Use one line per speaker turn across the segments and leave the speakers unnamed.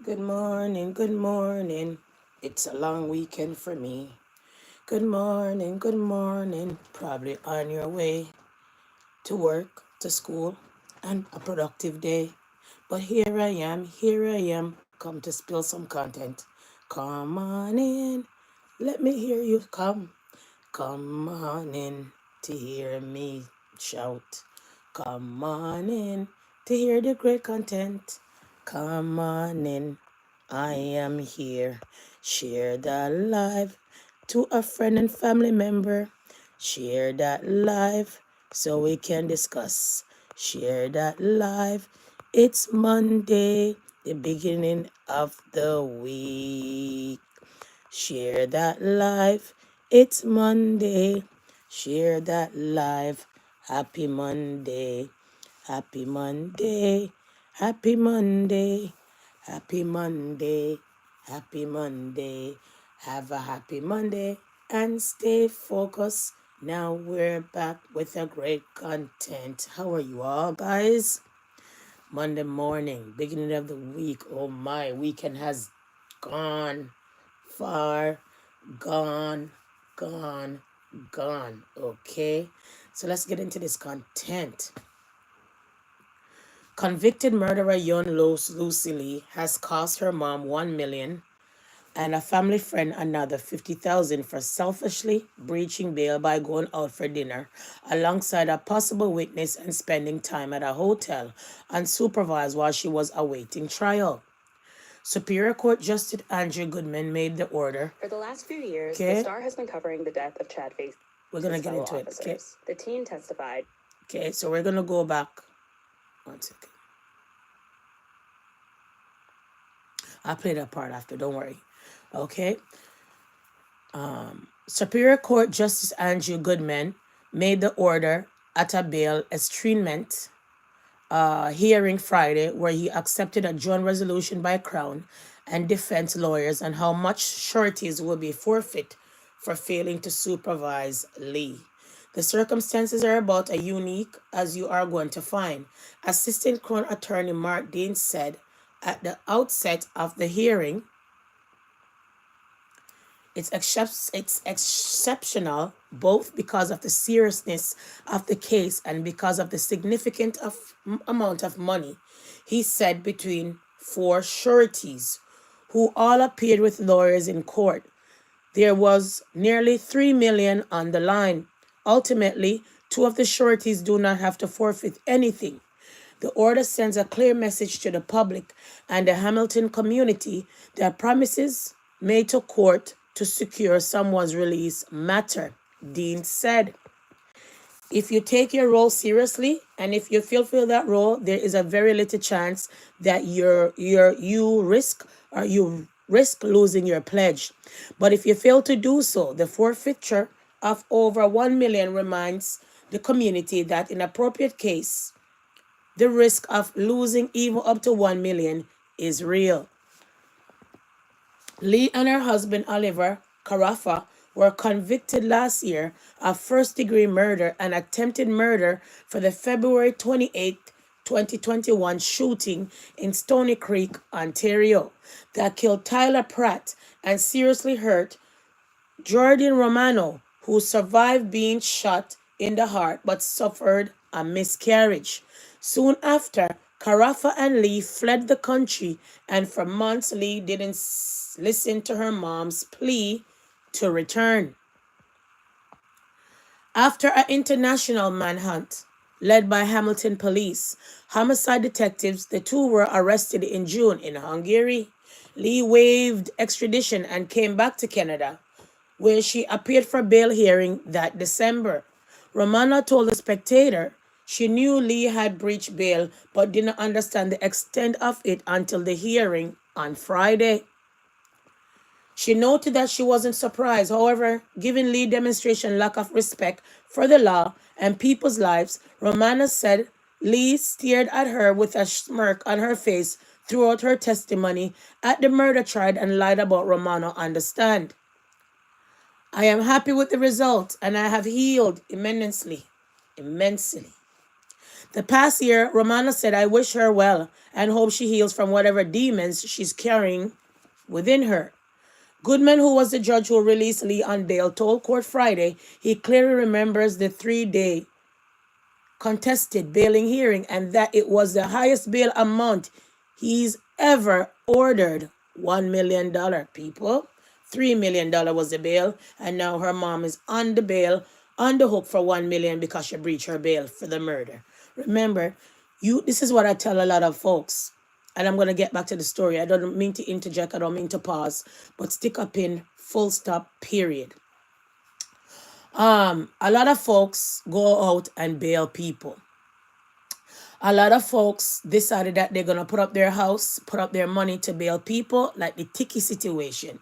Good morning, good morning. It's a long weekend for me. Good morning, good morning. Probably on your way to work, to school, and a productive day. But here I am, come to spill some content. Come on in, let me hear you come. Come on in to hear me shout. Come on in to hear the great content. Come on in, I am here. Share that live to a friend and family member. Share that live so we can discuss. Share that live. It's Monday, the beginning of the week. Share that live. It's Monday. Share that live. Happy Monday. Happy Monday. Happy Monday. Happy Monday. Happy Monday. Have a happy Monday and stay focused. Now we're back with a great content. How are you all, guys? Monday morning, beginning of the week. Oh my, weekend has gone far, gone, gone, gone. Okay, so let's get into this content. Convicted murderer Yon Lee has cost her mom $1 million and a family friend another $50,000 for selfishly breaching bail by going out for dinner alongside a possible witness and spending time at a hotel unsupervised while she was awaiting trial. Superior Court Justice Andrew Goodman made the order.
For the last few years, the Star has been covering the death of Chad Face's
We're going to get into
officers.
it. Okay.
The teen testified.
Okay, so we're going to go back. 1 second. I'll play that part after, don't worry. Okay. Superior Court Justice Andrew Goodman made the order at a bail estrangement hearing Friday, where he accepted a joint resolution by Crown and defense lawyers on how much sureties will be forfeit for failing to supervise Lee. The circumstances are about as unique as you are going to find, Assistant Crown Attorney Mark Dean said at the outset of the hearing. It's exceptional both because of the seriousness of the case and because of the significant amount of money, he said, between four sureties who all appeared with lawyers in court. There was nearly $3 million on the line. Ultimately, two of the sureties do not have to forfeit anything. The order sends a clear message to the public and the Hamilton community that promises made to court to secure someone's release matter, Dean said. If you take your role seriously and if you fulfill that role, there is a very little chance that you risk losing your pledge. But if you fail to do so, the forfeiture of over $1 million reminds the community that in appropriate case, the risk of losing even up to $1 million is real. Lee and her husband, Oliver Carafa, were convicted last year of first-degree murder and attempted murder for the February 28, 2021 shooting in Stony Creek, Ontario, that killed Tyler Pratt and seriously hurt Jordan Romano, who survived being shot in the heart but suffered a miscarriage. Soon after, Carafa and Lee fled the country, and for months Lee didn't listen to her mom's plea to return. After an international manhunt led by Hamilton police, homicide detectives, the two were arrested in June in Hungary. Lee waived extradition and came back to Canada, where she appeared for bail hearing that December. Romana told The Spectator she knew Lee had breached bail but didn't understand the extent of it until the hearing on Friday. She noted that she wasn't surprised. However, given Lee's demonstration lack of respect for the law and people's lives, Romana said Lee stared at her with a smirk on her face throughout her testimony at the murder trial and lied about Romana on the stand. I am happy with the result, and I have healed immensely. The past year, Romana said, I wish her well, and hope she heals from whatever demons she's carrying within her. Goodman, who was the judge who released Lee on bail, told court Friday he clearly remembers the 3-day contested bailing hearing and that it was the highest bail amount he's ever ordered. $1 million, people. $3 million was the bail, and now her mom is on the bail, on the hook for $1 million because she breached her bail for the murder. Remember, this is what I tell a lot of folks, and I'm going to get back to the story. I don't mean to interject, I don't mean to pause, but stick a pin, full stop, period. A lot of folks go out and bail people. A lot of folks decided that they're going to put up their house, put up their money to bail people, like the Tiki situation.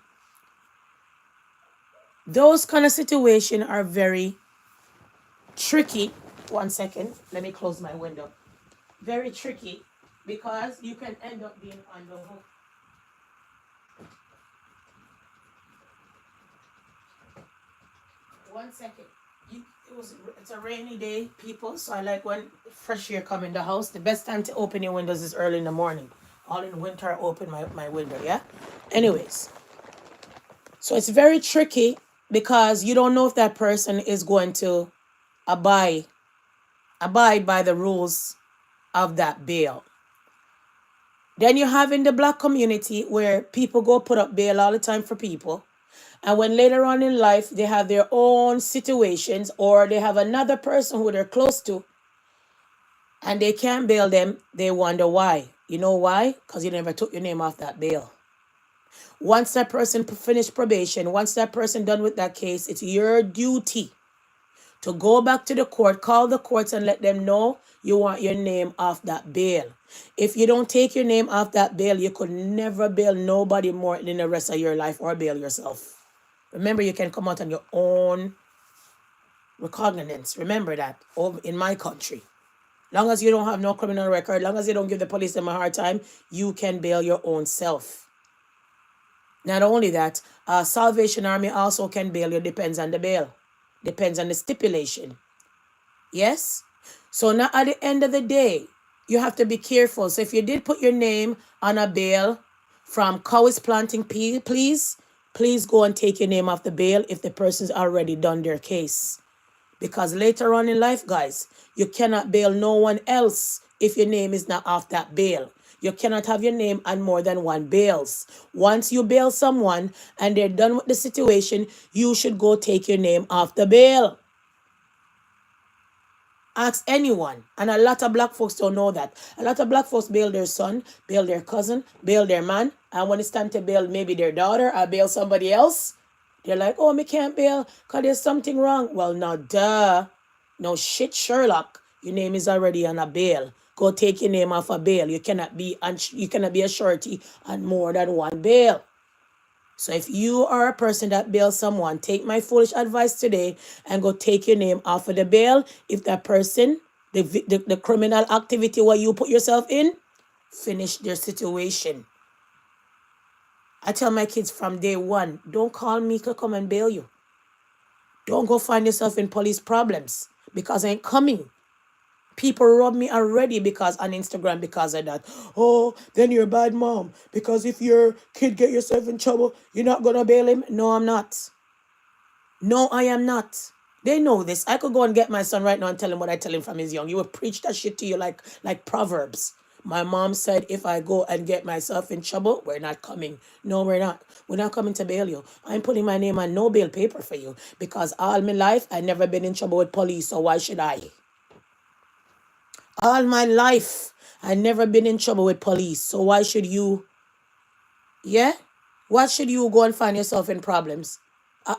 Those kind of situations are very tricky. One second, let me close my window. Very tricky because you can end up being on the hook. One second. It's a rainy day, people, so I like when fresh air come in the house. The best time to open your windows is early in the morning. All in winter, I open my window, yeah? Anyways, so it's very tricky because you don't know if that person is going to abide by the rules of that bail. Then you have in the black community where people go put up bail all the time for people. And when later on in life, they have their own situations or they have another person who they're close to and they can't bail them, they wonder why. You know why? Because you never took your name off that bail. Once that person finished probation, once that person done with that case, it's your duty to go back to the court, call the courts and let them know you want your name off that bail. If you don't take your name off that bail, you could never bail nobody more in the rest of your life or bail yourself. Remember, you can come out on your own recognizance. Remember that in my country. Long as you don't have no criminal record, long as you don't give the police them a hard time, you can bail your own self. Not only that, Salvation Army also can bail you. Depends on the bail. Depends on the stipulation. Yes? So now at the end of the day, you have to be careful. So if you did put your name on a bail from Cowes Planting, please go and take your name off the bail if the person's already done their case. Because later on in life, guys, you cannot bail no one else if your name is not off that bail. You cannot have your name on more than one bails. Once you bail someone and they're done with the situation, you should go take your name off the bail. Ask anyone. And a lot of black folks don't know that. A lot of black folks bail their son, bail their cousin, bail their man. And when it's time to bail maybe their daughter or bail somebody else, they're like, oh, me can't bail because there's something wrong. Well, no, duh. No shit, Sherlock. Your name is already on a bail. Go take your name off a bail. You cannot be a surety on more than one bail. So if you are a person that bails someone, take my foolish advice today and go take your name off of the bail. If that person, the criminal activity where you put yourself in, finish their situation. I tell my kids from day one, don't call me to come and bail you. Don't go find yourself in police problems because I ain't coming. People rob me already because on Instagram because of that. Oh, then you're a bad mom. Because if your kid get yourself in trouble, you're not going to bail him? No, I'm not. No, I am not. They know this. I could go and get my son right now and tell him what I tell him from his young. He will preach that shit to you like Proverbs. My mom said if I go and get myself in trouble, we're not coming. No, we're not. We're not coming to bail you. I'm putting my name on no bail paper for you because all my life I never been in trouble with police, so why should I? All my life, I never been in trouble with police. So why should you? Yeah? Why should you go and find yourself in problems?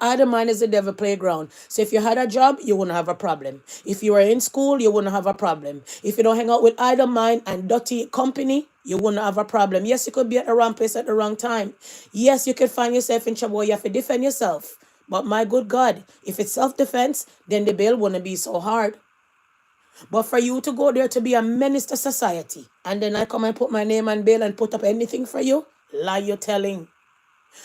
Either mind is the devil playground. So if you had a job, you wouldn't have a problem. If you were in school, you wouldn't have a problem. If you don't hang out with idle mind and dirty company, you wouldn't have a problem. Yes, you could be at the wrong place at the wrong time. Yes, you could find yourself in trouble. You have to defend yourself. But my good God, if it's self-defense, then the bail wouldn't be so hard. But for you to go there to be a menace to society, and then I come and put my name on bail and put up anything for you, lie you telling.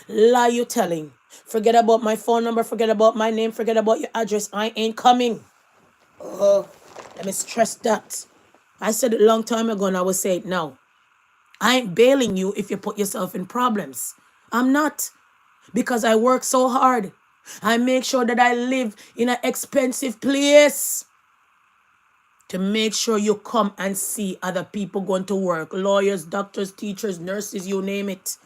Lie you telling. Forget about my phone number, forget about my name, forget about your address. I ain't coming. Oh, let me stress that. I said it a long time ago and I will say it now. I ain't bailing you if you put yourself in problems. I'm not, because I work so hard. I make sure that I live in an expensive place to make sure you come and see other people going to work. Lawyers, doctors, teachers, nurses, you name it.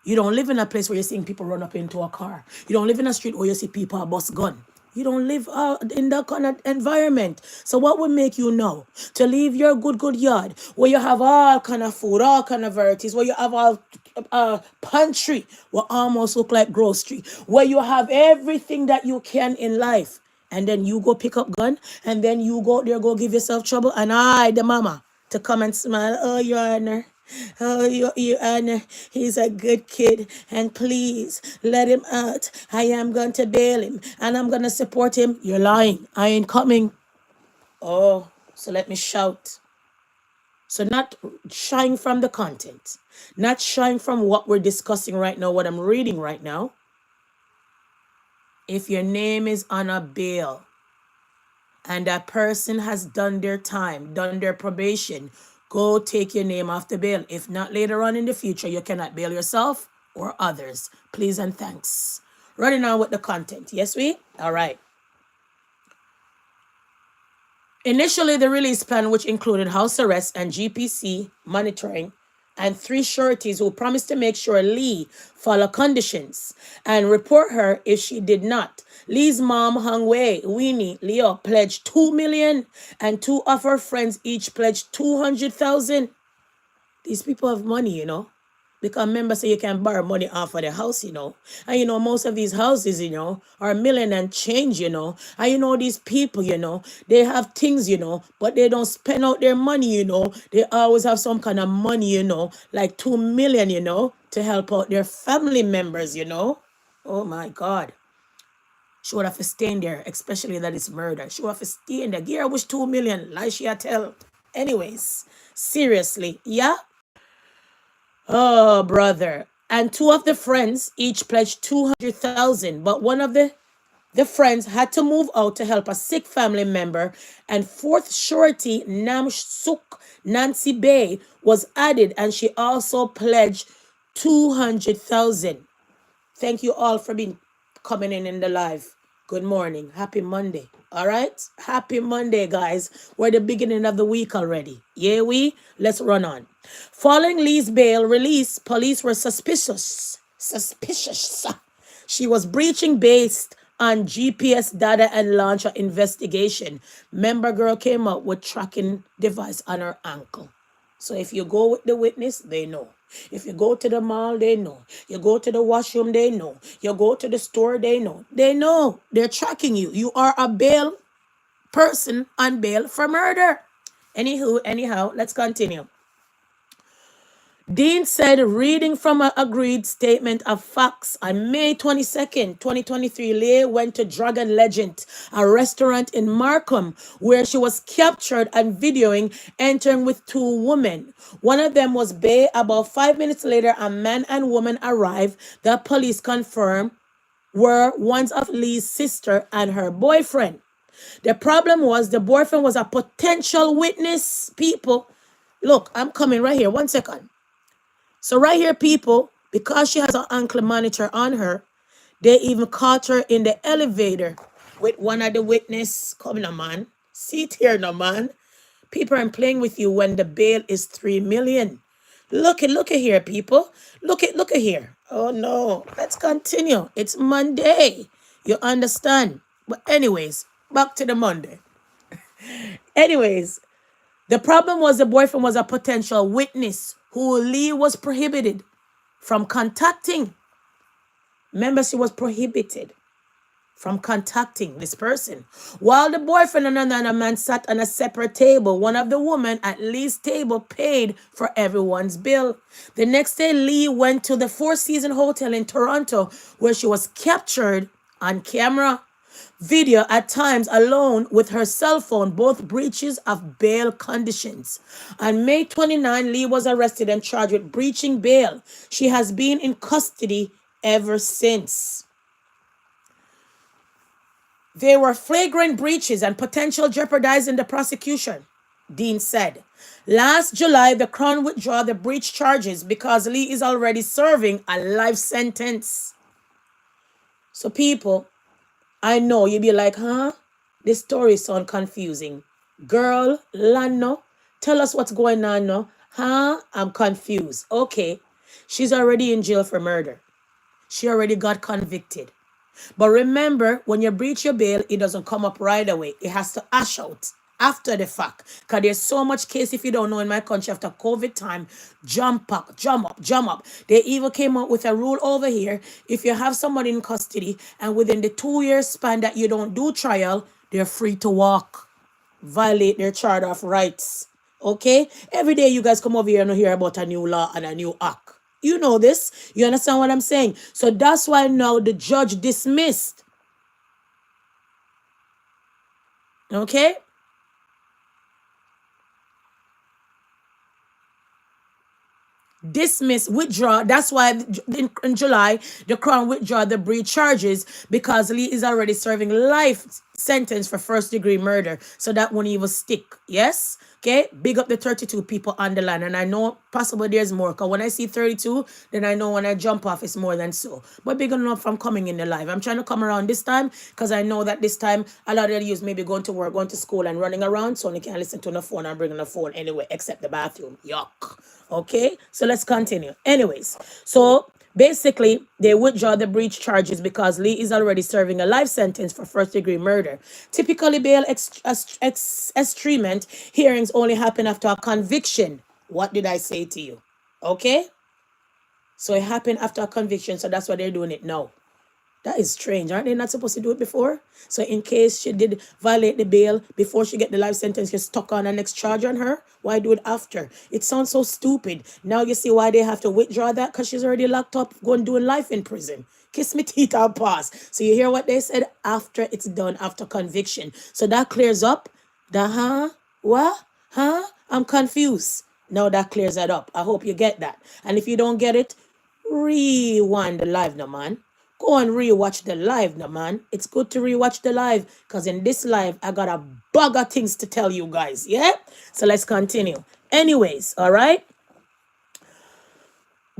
You don't live in a place where you're seeing people run up into a car. You don't live in a street where you see people bust gun. You don't live in that kind of environment. So what would make you know to leave your good yard where you have all kind of food, all kind of varieties, where you have all pantry, what almost look like grocery, where you have everything that you can in life, and then you go pick up gun, and then you go there, go give yourself trouble, and the mama, to come and smile. Oh, Your Honor. Oh, Your Honor, he's a good kid, and please let him out. I am going to bail him, and I'm going to support him. You're lying. I ain't coming. Oh, so let me shout. So not shying from the content, not shying from what we're discussing right now, what I'm reading right now. If your name is on a bail and that person has done their time, done their probation, go take your name off the bail. If not, later on in the future, you cannot bail yourself or others. Please and thanks. Running on with the content. Yes, we? All right. Initially, the release plan, which included house arrest and GPC monitoring, and 3 sureties who promised to make sure Lee follow conditions and report her if she did not. Lee's mom, Hung Wei, Weenie, Leo, pledged $2 million, and 2 of her friends each pledged $200,000. These people have money, you know. Because remember, so you can borrow money off of the house, you know. And you know, most of these houses, you know, are a million and change, you know. And you know, these people, you know, they have things, you know, but they don't spend out their money, you know. They always have some kind of money, you know, like 2 million, you know, to help out their family members, you know. Oh my God. She would have to stay in there, especially that it's murder. She would have to stay in there. Give her wish 2 million, like she tell. Anyways, seriously, yeah. Oh, brother. And 2 of the friends each pledged 200,000, but one of the friends had to move out to help a sick family member, and 4th surety Nam Suk Nancy Bay was added, and she also pledged 200,000. Thank you all for being coming in the live. Good morning. Happy Monday. All right? Happy Monday, guys. We're the beginning of the week already. Yeah, let's run on. Following Lee's bail release, police were suspicious. She was breaching based on GPS data and launched an investigation. Member girl came up with tracking device on her ankle. So if you go with the witness, they know. If you go to the mall, they know. You go to the washroom, they know. You go to the store, they know. They know. They're tracking you. You are a bail person on bail for murder. Anyhow, let's continue. Dean said, reading from an agreed statement of facts, on May 22nd, 2023, Leigh went to Dragon Legend, a restaurant in Markham, where she was captured and videoing entering with 2 women. One of them was Bay. About 5 minutes later, a man and woman arrived that police confirmed were one of Lee's sister and her boyfriend. The problem was the boyfriend was a potential witness. People, look, I'm coming right here. 1 second. So right here, people, because she has an ankle monitor on her, they even caught her in the elevator with one of the witness. Come on, man. Sit here, no, man. People are playing with you when the bail is 3 million. Look at here, people. Look at here. Oh, no. Let's continue. It's Monday. You understand? But anyways, back to the Monday. Anyways, the problem was the boyfriend was a potential witness who Lee was prohibited from contacting. Remember, she was prohibited from contacting this person. While the boyfriend and another man sat on a separate table, one of the women at Lee's table paid for everyone's bill. The next day, Lee went to the Four Seasons Hotel in Toronto, where she was captured on camera. Video at times alone with her cell phone, both breaches of bail conditions. On May 29, Lee was arrested and charged with breaching bail. She has been in custody ever since. There were flagrant breaches and potential jeopardizing the prosecution. Dean said. Last July, the Crown withdrew the breach charges because Lee is already serving a life sentence. So people, I know you'll be like, huh? This story sounds confusing. Girl, Lano, tell us what's going on now. Huh? I'm confused. Okay. She's already in jail for murder. She already got convicted. But remember, when you breach your bail, it doesn't come up right away. It has to ash out after the fact. Because there's so much case, if you don't know, in my country after COVID time, jump up, jump up, jump up. They even came up with a rule over here. If you have somebody in custody and within the 2 year span that you don't do trial, they're free to walk, violate their charter of rights. Okay? Every day you guys come over here and hear about a new law and a new act. You know this. You understand what I'm saying? So that's why now the judge dismissed. Okay? Dismiss, withdraw. That's why in July, the Crown withdraw the breach charges because Lee is already serving life sentence for first-degree murder. So that won't even stick. Yes? Okay? Big up the 32 people on the line. And I know possibly there's more. Because when I see 32, then I know when I jump off, it's more than so. But big enough from coming in the live. I'm trying to come around this time because I know that this time a lot of the youth maybe going to work, going to school and running around. So they can't listen to the phone and bringing the phone anyway, except the bathroom. Yuck. Okay, so let's continue. Anyways, so basically, they withdraw the breach charges because Lee is already serving a life sentence for first-degree murder. Typically, bail estrangement hearings only happen after a conviction. What did I say to you? Okay, so it happened after a conviction, so that's why they're doing it now. That is strange. Aren't they not supposed to do it before? So in case she did violate the bail before she get the life sentence, you stuck on the next charge on her. Why do it after? It sounds so stupid. Now you see why they have to withdraw that because she's already locked up going doing life in prison. Kiss me teeth and pass. So you hear what they said after it's done, after conviction. So that clears up the what? I'm confused. Now that clears that up. I hope you get that. And if you don't get it, rewind the live now, man. Go and rewatch the live now, man. It's good to rewatch the live because in this live, I got a bag of things to tell you guys. Yeah? So let's continue. Anyways, all right?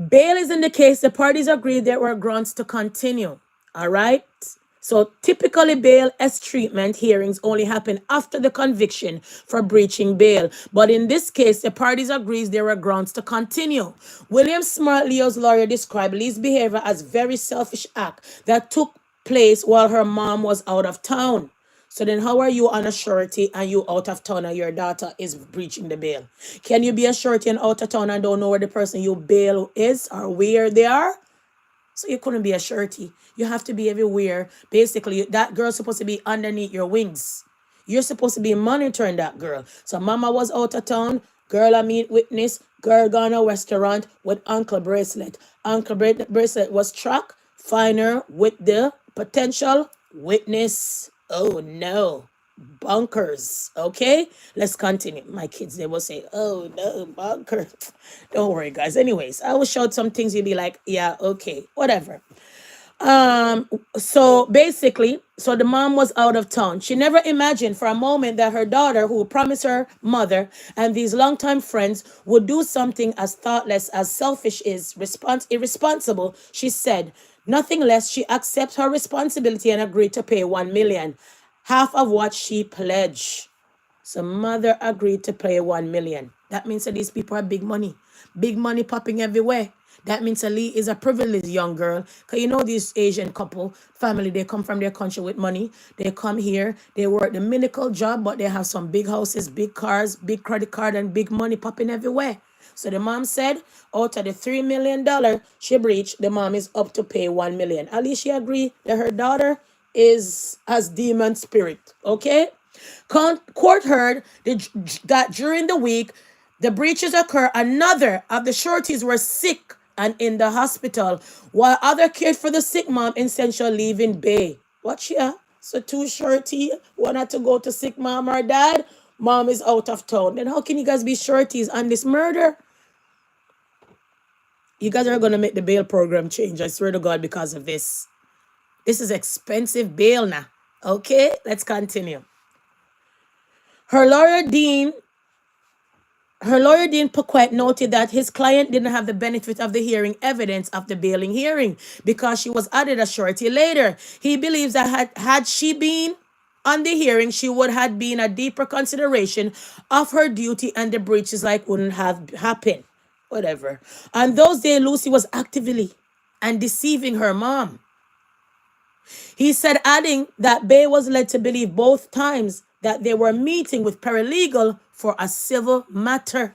Bail is in the case the parties agreed there were grounds to continue. All right? So typically bail estrangement hearings only happen after the conviction for breaching bail. But in this case, the parties agrees there were grounds to continue. William Smart, Leo's lawyer, described Lee's behavior as very selfish act that took place while her mom was out of town. So then how are you on a surety and you out of town and your daughter is breaching the bail? Can you be a surety and out of town and don't know where the person you bail is or where they are? So you couldn't be a surety. You have to be everywhere. Basically, that girl's supposed to be underneath your wings. You're supposed to be monitoring that girl. So mama was out of town. Girl, I meet witness. Girl gone to a restaurant with ankle bracelet. Ankle bracelet was tracked. Find her with the potential witness. Oh no. Bunkers. Okay, let's continue. My kids, they will say, oh no, bunker. Don't worry, guys. Anyways, I will show some things you'll be like, yeah, okay, whatever. So basically, so the mom was out of town. She never imagined for a moment that her daughter, who promised her mother and these longtime friends, would do something as thoughtless, as selfish, irresponsible. She said nothing less. She accepts her responsibility and agreed to pay 1 million, half of what she pledged. So mother agreed to pay 1 million. That means that these people are big money popping everywhere. That means Ali is a privileged young girl. Because you know these Asian couple, family, they come from their country with money. They come here, they work the miracle job, but they have some big houses, big cars, big credit card, and big money popping everywhere. So the mom said, out of the $3 million she breached, the mom is up to pay 1 million. At least she agreed that her daughter has demon spirit. Okay? Court heard that during the week the breaches occur, another of the sureties were sick and in the hospital, while other cared for the sick mom in Central leaving Bay. Watch here. So two surety, one had to go to sick mom or dad. Mom is out of town. Then how can you guys be sureties on this murder? You guys are going to make the bail program change, I swear to God, because of this. This is expensive bail now. Okay, let's continue. Her lawyer, Dean, Her lawyer, Dean Paquette, noted that his client didn't have the benefit of the hearing evidence of the bailing hearing because she was added a surety later. He believes that had she been on the hearing, she would have been a deeper consideration of her duty and the breaches like wouldn't have happened. Whatever. On those days, Lucy was actively and deceiving her mom. He said, adding that Bay was led to believe both times that they were meeting with paralegal for a civil matter.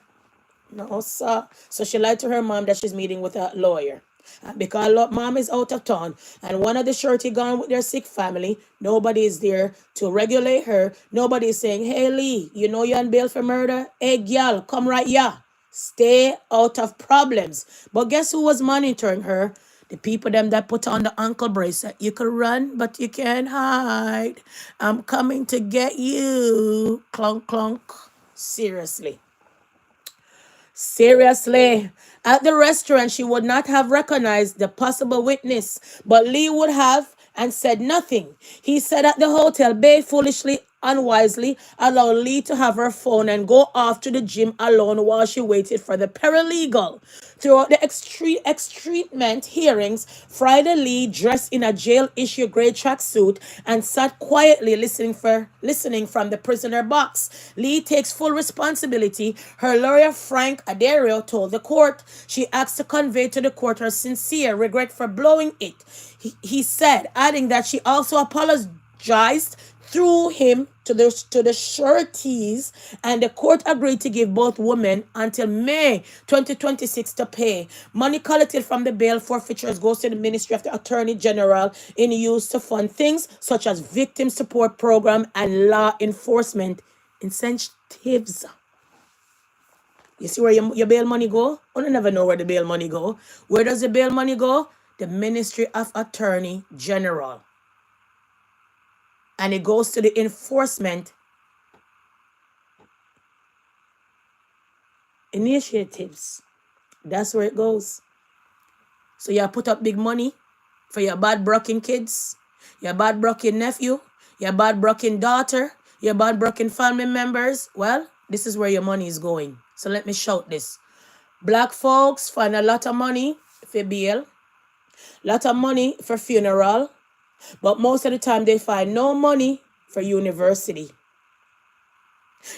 No, sir. So she lied to her mom that she's meeting with a lawyer. And because mom is out of town and one of the surety gone with their sick family, nobody is there to regulate her. Nobody is saying, hey, Lee, you know you're on bail for murder? Hey, girl, come right here. Stay out of problems. But guess who was monitoring her? The people them that put on the ankle bracelet. You can run, but you can't hide. I'm coming to get you. Clunk, clunk. Seriously. Seriously. At the restaurant, she would not have recognized the possible witness, but Lee would have and said nothing. He said at the hotel, Bay foolishly, unwisely allowed Lee to have her phone and go off to the gym alone while she waited for the paralegal. Throughout the extreatment hearings, Friday Lee dressed in a jail-issue gray tracksuit and sat quietly listening from the prisoner box. Lee takes full responsibility. Her lawyer Frank Adario told the court she asked to convey to the court her sincere regret for blowing it. He said, adding that she also apologized through him to the sureties, and the court agreed to give both women until May 2026 to pay. Money collected from the bail forfeitures goes to the Ministry of the Attorney General in use to fund things such as victim support program and law enforcement incentives. You see where your bail money go? I don't never know where the bail money go. Where does the bail money go? The Ministry of Attorney General. And it goes to the enforcement initiatives. That's where it goes. So you put up big money for your bad broken kids, your bad broken nephew, your bad broken daughter, your bad broken family members. Well, this is where your money is going. So let me shout this. Black folks find a lot of money for bail, lot of money for funeral, but most of the time they find no money for university.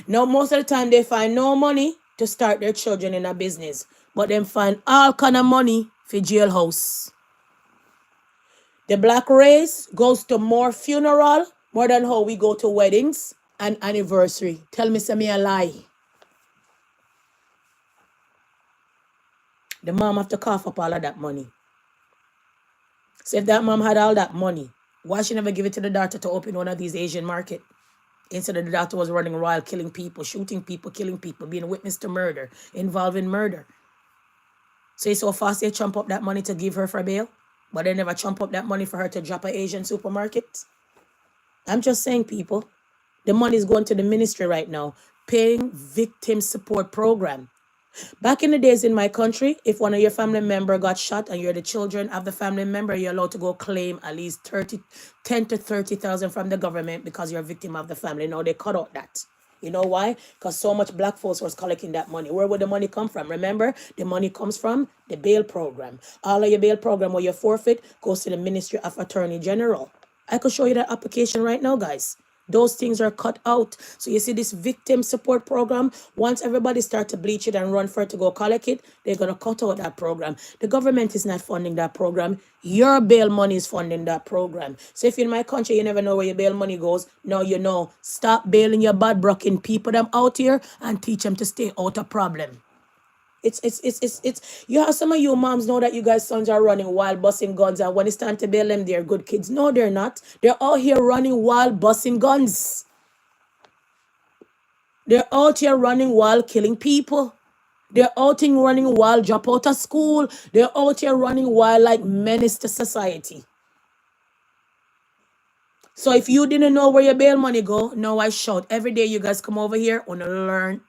Now, most of the time they find no money to start their children in a business, but them find all kind of money for jailhouse. The black race goes to more funeral, more than how we go to weddings and anniversary. Tell me, say me a lie. The mom have to cough up all of that money. So if that mom had all that money, why she never give it to the daughter to open one of these Asian market? Instead of the daughter was running wild, killing people, shooting people, killing people, being a witness to murder, involved in murder. So it's so fast they chump up that money to give her for bail, but they never chump up that money for her to drop an Asian supermarket. I'm just saying, people, the money is going to the ministry right now, paying victim support program. Back in the days in my country, if one of your family member got shot and you're the children of the family member, you're allowed to go claim at least 10 to 30,000 from the government because you're a victim of the family. Now they cut out that. You know why? Because so much black folks was collecting that money. Where would the money come from? Remember, the money comes from the bail program. All of your bail program where you forfeit goes to the Ministry of Attorney General. I could show you that application right now, guys. Those things are cut out. So you see this victim support program, once everybody start to bleach it and run for it to go collect it, they're going to cut out that program. The government is not funding that program. Your bail money is funding that program. So if in my country, you never know where your bail money goes, now you know. Stop bailing your bad broken people them out here and teach them to stay out of problem. It's you have some of you moms know that you guys' sons are running wild, busting guns, and when it's time to bail them, they're good kids. No, they're not. They're all here running wild, busting guns. They're out here running wild, killing people. They're out here running wild, drop out of school. They're out here running wild like menace to society. So if you didn't know where your bail money go, now I shout. Every day you guys come over here and learn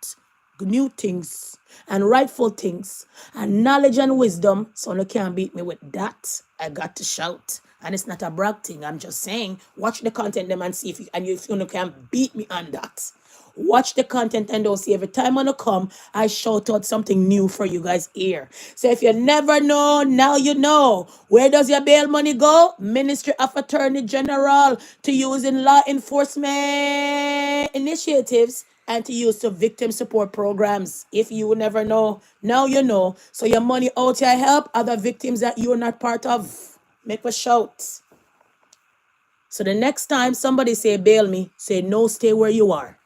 new things and rightful things and knowledge and wisdom. So you can't beat me with that. I got to shout. And it's not a brag thing. I'm just saying, watch the content them and see if you can beat me on that. watch the content and don't see every time I come, I shout out something new for you guys here. So if you never know, now you know. Where does your bail money go? Ministry of Attorney General, to use in law enforcement initiatives and to use to victim support programs. If you never know, now you know. So your money out here help other victims that you're not part of. Make a shout. So the next time somebody say bail me, say no, stay where you are.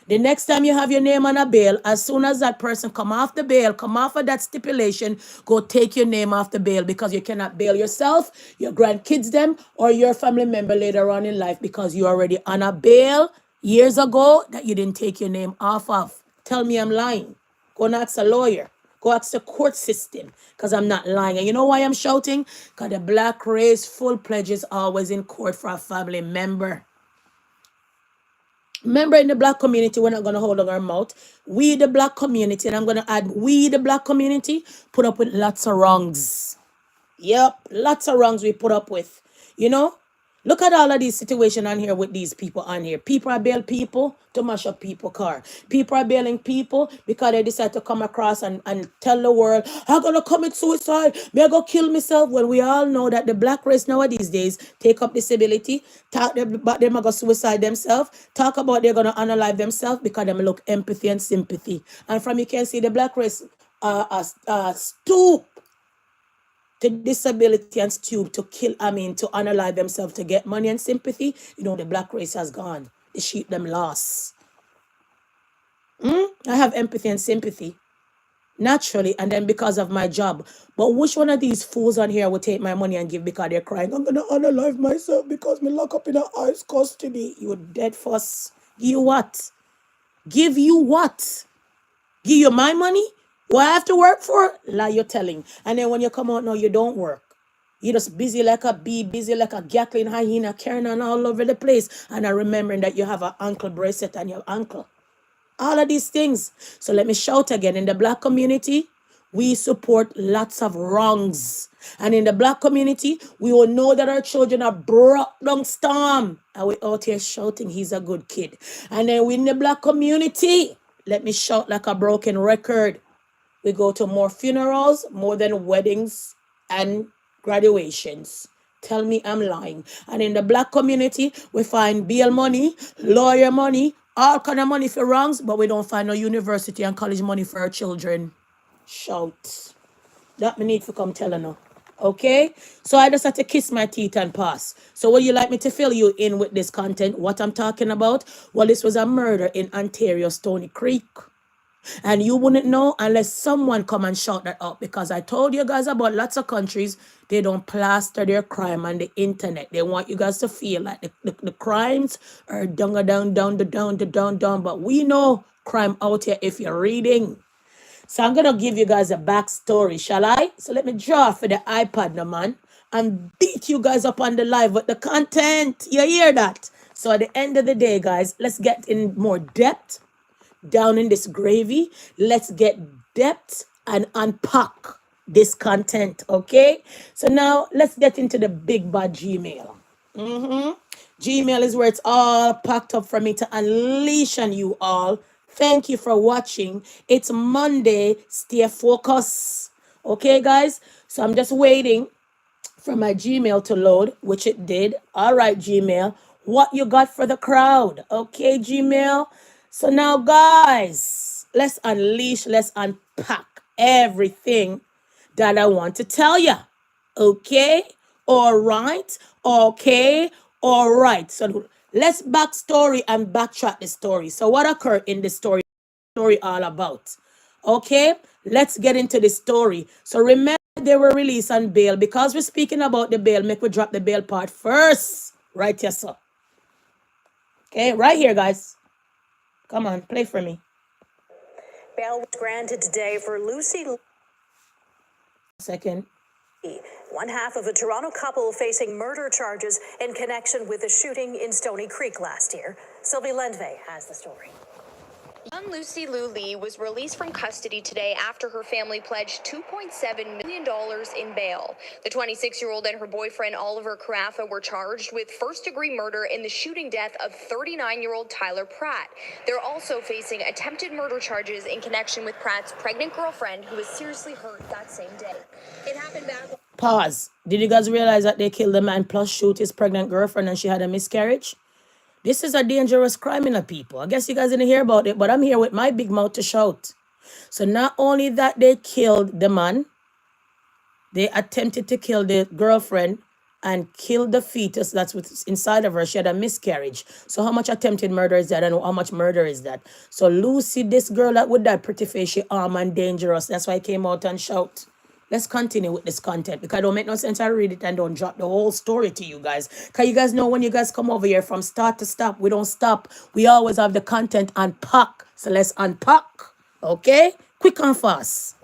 The next time you have your name on a bail, as soon as that person come off the bail, come off of that stipulation, go take your name off the bail, because you cannot bail yourself, your grandkids them, or your family member later on in life, because you already on a bail years ago that you didn't take your name off of. Tell me I'm lying. Go and ask a lawyer. Go ask the court system, because I'm not lying. And you know why I'm shouting? Because the black race full pledge is always in court for a family member. Remember, in the black community, we're not going to hold on our mouth. We, the black community, and I'm going to add, we, the black community, put up with lots of wrongs. Yep, lots of wrongs we put up with. You know? Look at all of these situations on here with these people on here. People are bailing people to mash up people's car. People are bailing people because they decide to come across and tell the world, I'm going to commit suicide. May I go kill myself? When we all know that the black race nowadays days take up disability, talk about them going to suicide themselves, talk about they're going to unalive themselves because they look empathy and sympathy. And from you can see the black race stoop to disability and stoop to kill, to unalive themselves to get money and sympathy. You know, the black race has gone. The sheep them lost. I have empathy and sympathy, naturally, and then because of my job. But which one of these fools on here would take my money and give because they're crying, I'm going to unalive myself because me lock up in a ICE custody? You dead fuss. Give you what? Give you what? Give you my money? What I have to work for? Lie you're telling. And then when you come out now, you don't work. You're just busy like a bee, busy like a Gatlin hyena, carrying on all over the place. And I remembering that you have an ankle bracelet on your ankle. All of these things. So let me shout again. In the black community, we support lots of wrongs. And in the black community, we will know that our children are brought down storm. And we out here shouting, he's a good kid. And then we in the black community, let me shout like a broken record. We go to more funerals, more than weddings and graduations. Tell me I'm lying. And in the black community, we find bail money, lawyer money, all kind of money for wrongs, but we don't find no university and college money for our children. Shout. That me need to come tell her now. Okay? So I just had to kiss my teeth and pass. So would you like me to fill you in with this content? What I'm talking about? Well, this was a murder in Ontario, Stony Creek. And you wouldn't know unless someone come and shout that out, because I told you guys about lots of countries, they don't plaster their crime on the internet. They want you guys to feel like the crimes are down, down. But we know crime out here if you're reading. So I'm going to give you guys a backstory, shall I? So let me draw for the iPad now, man, and beat you guys up on the live with the content. You hear that? So at the end of the day, guys, let's get in more depth down in this gravy. Let's get depth and unpack this content, okay? So now let's get into the big bad Gmail. Gmail is where it's all packed up for me to unleash on you all. Thank you for watching. It's Monday. Stay focused. Okay, guys? So I'm just waiting for my Gmail to load, which it did. All right, Gmail. What you got for the crowd? Okay, Gmail. So now, guys, let's unleash, let's unpack everything that I want to tell you. Okay? All right? Okay? All right. So let's backstory and backtrack the story. So what occurred in the story all about? Okay? Let's get into the story. So remember, they were released on bail. Because we're speaking about the bail, make we drop the bail part first. Right here, sir. Okay? Right here, guys. Come on, play for me.
Bail was granted today for Lucy
Second.
Lee, one half of a Toronto couple facing murder charges in connection with the shooting in Stony Creek last year. Sylvie Lendvay has the story. Lucy Liu Lee was released from custody today after her family pledged $2.7 million in bail. The 26-year-old and her boyfriend Oliver Carafa were charged with first-degree murder in the shooting death of 39-year-old Tyler Pratt. They're also facing attempted murder charges in connection with Pratt's pregnant girlfriend, who was seriously hurt that same day. It happened back.
Pause. Did you guys realize that they killed the man plus shoot his pregnant girlfriend and she had a miscarriage? This is a dangerous crime in a people. I guess you guys didn't hear about it, but I'm here with my big mouth to shout. So not only that they killed the man, they attempted to kill the girlfriend and kill the fetus that's inside of her. She had a miscarriage. So how much attempted murder is that and how much murder is that? So Lucy, this girl that with that pretty face, she armed and dangerous. That's why I came out and shout. Let's continue with this content because it don't make no sense I read it and don't drop the whole story to you guys. Because you guys know when you guys come over here from start to stop, we don't stop. We always have the content unpack. So let's unpack. Okay? Quick and fast.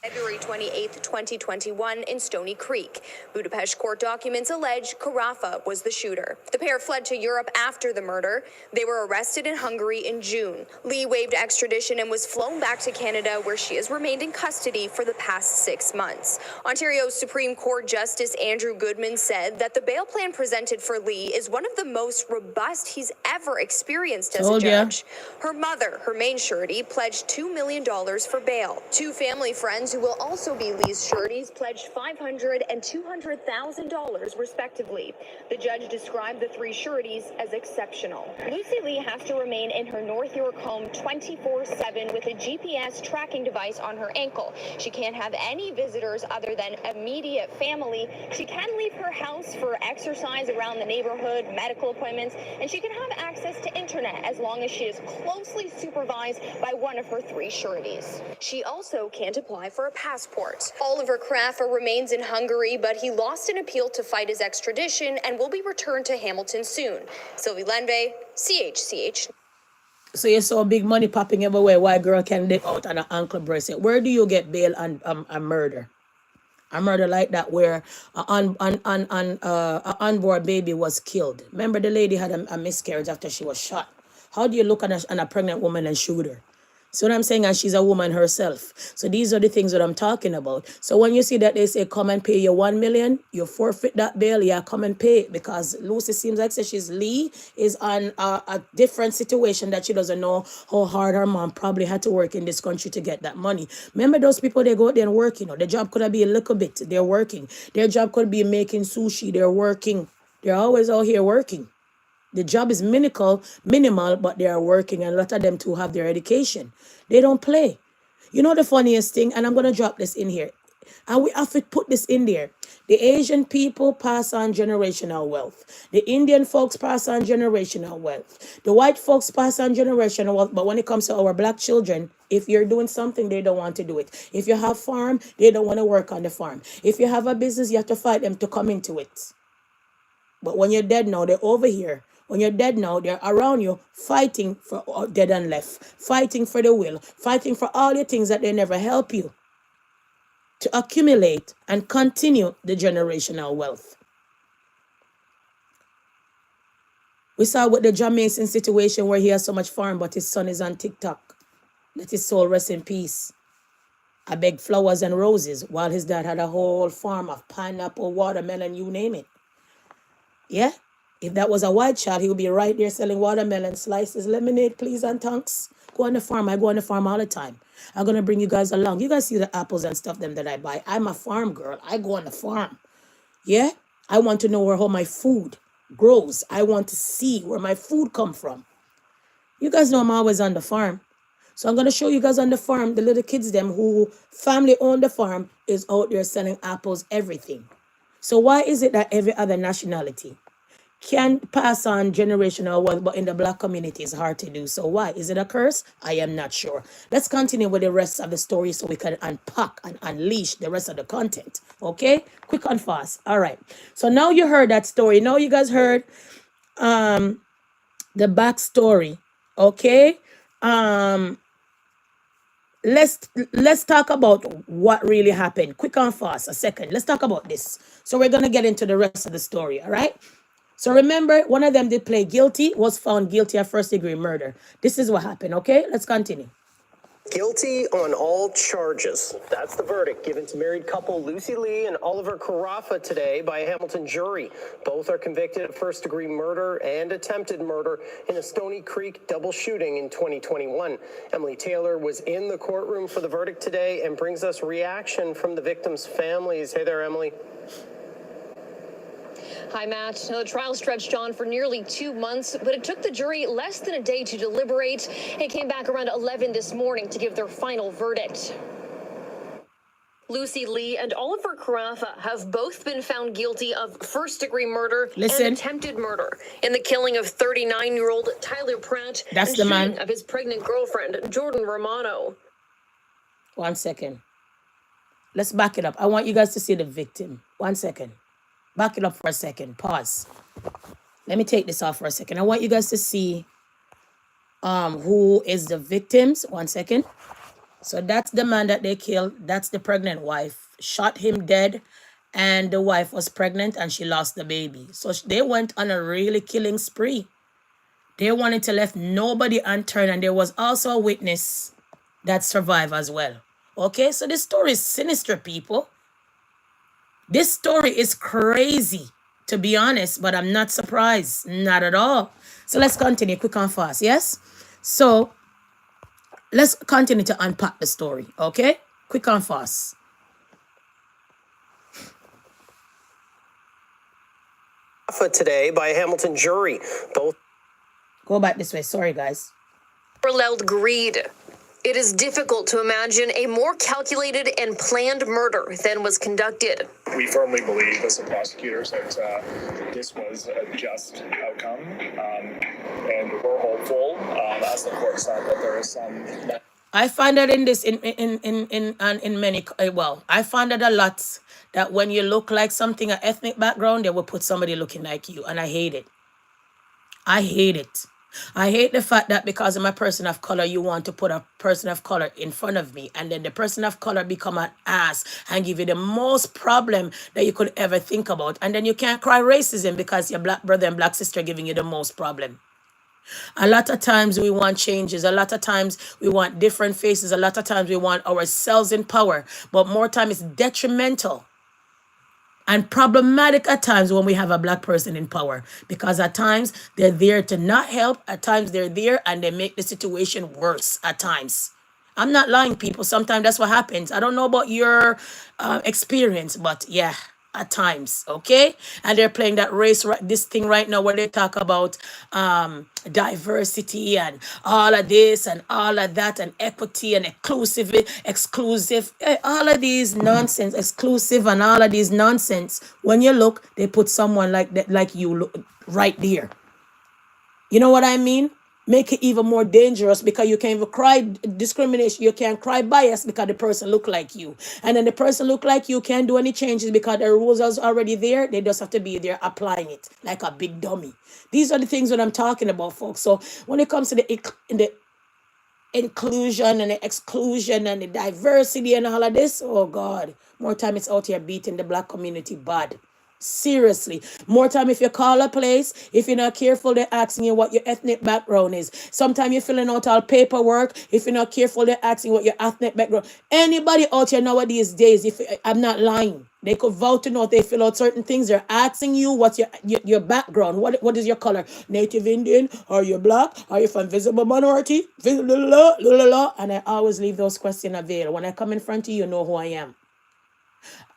February 28, 2021, in Stony Creek. Budapest court documents allege Carafa was the shooter. The pair fled to Europe after the murder. They were arrested in Hungary in June. Lee waived extradition and was flown back to Canada, where she has remained in custody for the past 6 months. Ontario's Supreme Court Justice Andrew Goodman said that the bail plan presented for Lee is one of the most robust he's ever experienced as a judge. Her mother, her main surety, pledged $2 million for bail. Two family friends who will also be Lee's sureties pledged $500,000 and $200,000 respectively. The judge described the three sureties as exceptional. Lucy Lee has to remain in her North York home 24/7 with a GPS tracking device on her ankle. She can't have any visitors other than immediate family. She can leave her house for exercise around the neighborhood, medical appointments, and she can have access to internet as long as she is closely supervised by one of her three sureties. She also can't apply for a passport. Oliver Carafa remains in Hungary, but he lost an appeal to fight his extradition and will be returned to Hamilton soon. Sylvie Lenve, CHCH.
So you saw big money popping everywhere. Why girl can live out on an ankle bracelet? Where do you get bail on a murder? A murder like that where an unborn baby was killed. Remember the lady had a miscarriage after she was shot. How do you look at a pregnant woman and shoot her? See what I'm saying? And she's a woman herself. So these are the things that I'm talking about. So when you see that they say, come and pay your 1 million, you forfeit that bail, yeah, come and pay it. Because Lucy seems like she's Lee is on a different situation that she doesn't know how hard her mom probably had to work in this country to get that money. Remember those people, they go out there and work, their job could be a little bit, they're working. Their job could be making sushi, they're working. They're always out here working. The job is minimal, but they are working, and a lot of them too have their education. They don't play. You know the funniest thing, and I'm going to drop this in here, and we have to put this in there. The Asian people pass on generational wealth. The Indian folks pass on generational wealth. The white folks pass on generational wealth, but when it comes to our black children, if you're doing something, they don't want to do it. If you have farm, they don't want to work on the farm. If you have a business, you have to fight them to come into it. But when you're dead now, they're over here. When you're dead now, they're around you fighting for dead and left, fighting for the will, fighting for all the things that they never help you to accumulate and continue the generational wealth. We saw with the John Mason situation where he has so much farm, but his son is on TikTok. Let his soul rest in peace. I beg flowers and roses while his dad had a whole farm of pineapple, watermelon, you name it. Yeah? If that was a white child, he would be right there selling watermelon slices, lemonade, please and thanks. Go on the farm. I go on the farm all the time. I'm going to bring you guys along. You guys see the apples and stuff them that I buy. I'm a farm girl. I go on the farm. Yeah? I want to know where all my food grows. I want to see where my food come from. You guys know I'm always on the farm. So I'm going to show you guys on the farm, the little kids them who family own the farm is out there selling apples, everything. So why is it that every other nationality can pass on generational wealth, but in the black community it's hard to do? So why? Is it a curse? I am not sure. Let's continue with the rest of the story so we can unpack and unleash the rest of the content. Okay? Quick and fast. All right. So now you heard that story. Now you guys heard the backstory. Okay? Let's talk about what really happened. Quick and fast. A second. Let's talk about this. So we're going to get into the rest of the story. All right? So remember, one of them did play guilty, was found guilty of first-degree murder. This is what happened, okay? Let's continue.
Guilty on all charges. That's the verdict given to married couple Lucy Lee and Oliver Carafa today by a Hamilton jury. Both are convicted of first-degree murder and attempted murder in a Stony Creek double shooting in 2021. Emily Taylor was in the courtroom for the verdict today and brings us reaction from the victims' families. Hey there, Emily.
Hi, Matt. Now, the trial stretched on for nearly 2 months, but it took the jury less than a day to deliberate. It came back around 11 this morning to give their final verdict. Lucy Lee and Oliver Carafa have both been found guilty of first-degree murder and attempted murder in the killing of 39-year-old Tyler Pratt
and the man
of his pregnant girlfriend, Jordan Romano.
1 second. Let's back it up. I want you guys to see the victim. 1 second. Back it up for a second. Pause. Let me take this off for a second. I want you guys to see who is the victims. 1 second. So that's the man that they killed. That's the pregnant wife. Shot him dead. And the wife was pregnant and she lost the baby. So they went on a really killing spree. They wanted to left nobody unturned. And there was also a witness that survived as well. Okay, so this story is sinister, people. This story is crazy, to be honest, but I'm not surprised. Not at all. So let's continue quick and fast, yes? So let's continue to unpack the story, okay? Quick and fast.
For today by a Hamilton jury. Both
go back this way. Sorry, guys.
Unparalleled greed. It is difficult to imagine a more calculated and planned murder than was conducted.
We firmly believe, as the prosecutors, that this was a just outcome, and we're hopeful, as the court said, that there is some.
I find that in this, in many, well, I find that a lot, that when you look like something, an ethnic background, they will put somebody looking like you, and I hate it. I hate it. I hate the fact that because I'm a person of color, you want to put a person of color in front of me, and then the person of color become an ass and give you the most problem that you could ever think about. And then you can't cry racism because your black brother and black sister giving you the most problem. A lot of times we want changes. A lot of times we want different faces. A lot of times we want ourselves in power. But more time it's detrimental and problematic at times when we have a black person in power, because at times they're there to not help. At times they're there and they make the situation worse at times. I'm not lying, people. Sometimes that's what happens. I don't know about your experience, but yeah, at times, okay? And they're playing that race, this thing right now where they talk about diversity and all of this and all of that and equity and exclusive, all of these nonsense, exclusive and all of these nonsense. When you look, they put someone like that, like you, look right there. You know what I mean? Make it even more dangerous, because you can't even cry discrimination. You can't cry bias because the person look like you. And then the person look like you can't do any changes because the rules are already there. They just have to be there applying it like a big dummy. These are the things that I'm talking about, folks. So when it comes to the inclusion and the exclusion and the diversity and all of this, oh God, more time it's out here beating the black community bad. Seriously, more time if you call a place, if you're not careful, they're asking you what your ethnic background is. Sometimes you're filling out all paperwork. If you're not careful, they're asking what your ethnic background. Anybody out here nowadays days, if I'm not lying, they could vote to know if they fill out certain things. They're asking you what's your background. What is your color? Native Indian? Are you black? Are you from visible minority? And I always leave those questions available. When I come in front of you, you know who I am.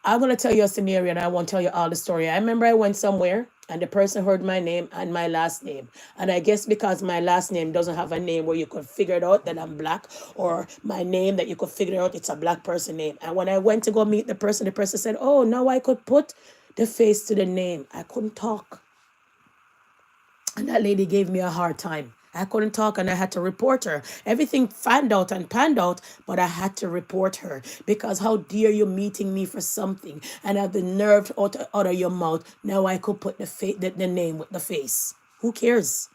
I'm going to tell you a scenario and I won't tell you all the story. I remember I went somewhere and the person heard my name and my last name. And I guess because my last name doesn't have a name where you could figure it out that I'm black, or my name that you could figure out it's a black person name. And when I went to go meet the person said, oh, now I could put the face to the name. I couldn't talk. And that lady gave me a hard time. I couldn't talk and I had to report her. Everything fanned out and panned out, but I had to report her, because how dare you meeting me for something and have the nerve out of your mouth. Now I could put the name with the face. Who cares?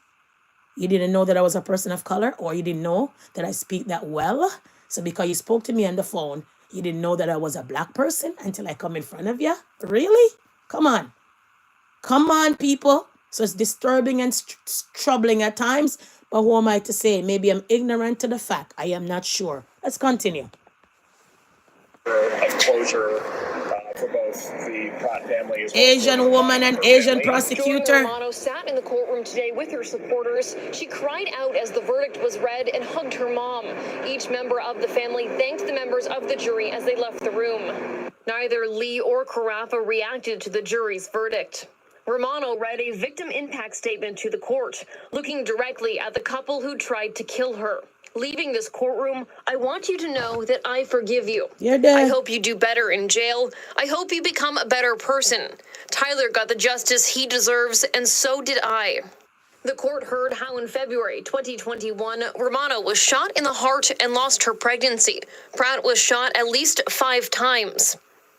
You didn't know that I was a person of color, or you didn't know that I speak that well. So because you spoke to me on the phone, you didn't know that I was a black person until I come in front of you? Really? Come on. Come on, people. So it's disturbing and troubling at times. But who am I to say? Maybe I'm ignorant to the fact. I am not sure. Let's continue.
Of closure for both the Pratt family as well.
Asian woman and Asian prosecutor.
Jordan Romano sat in the courtroom today with her supporters. She cried out as the verdict was read and hugged her mom. Each member of the family thanked the members of the jury as they left the room. Neither Lee or Carafa reacted to the jury's verdict. Romano read a victim impact statement to the court, looking directly at the couple who tried to kill her. Leaving this courtroom, I want you to know that I forgive you.
You're dead.
I hope you do better in jail. I hope you become a better person. Tyler got the justice he deserves, and so did I. The court heard how in February 2021, Romano was shot in the heart and lost her pregnancy. Pratt was shot at least 5 times.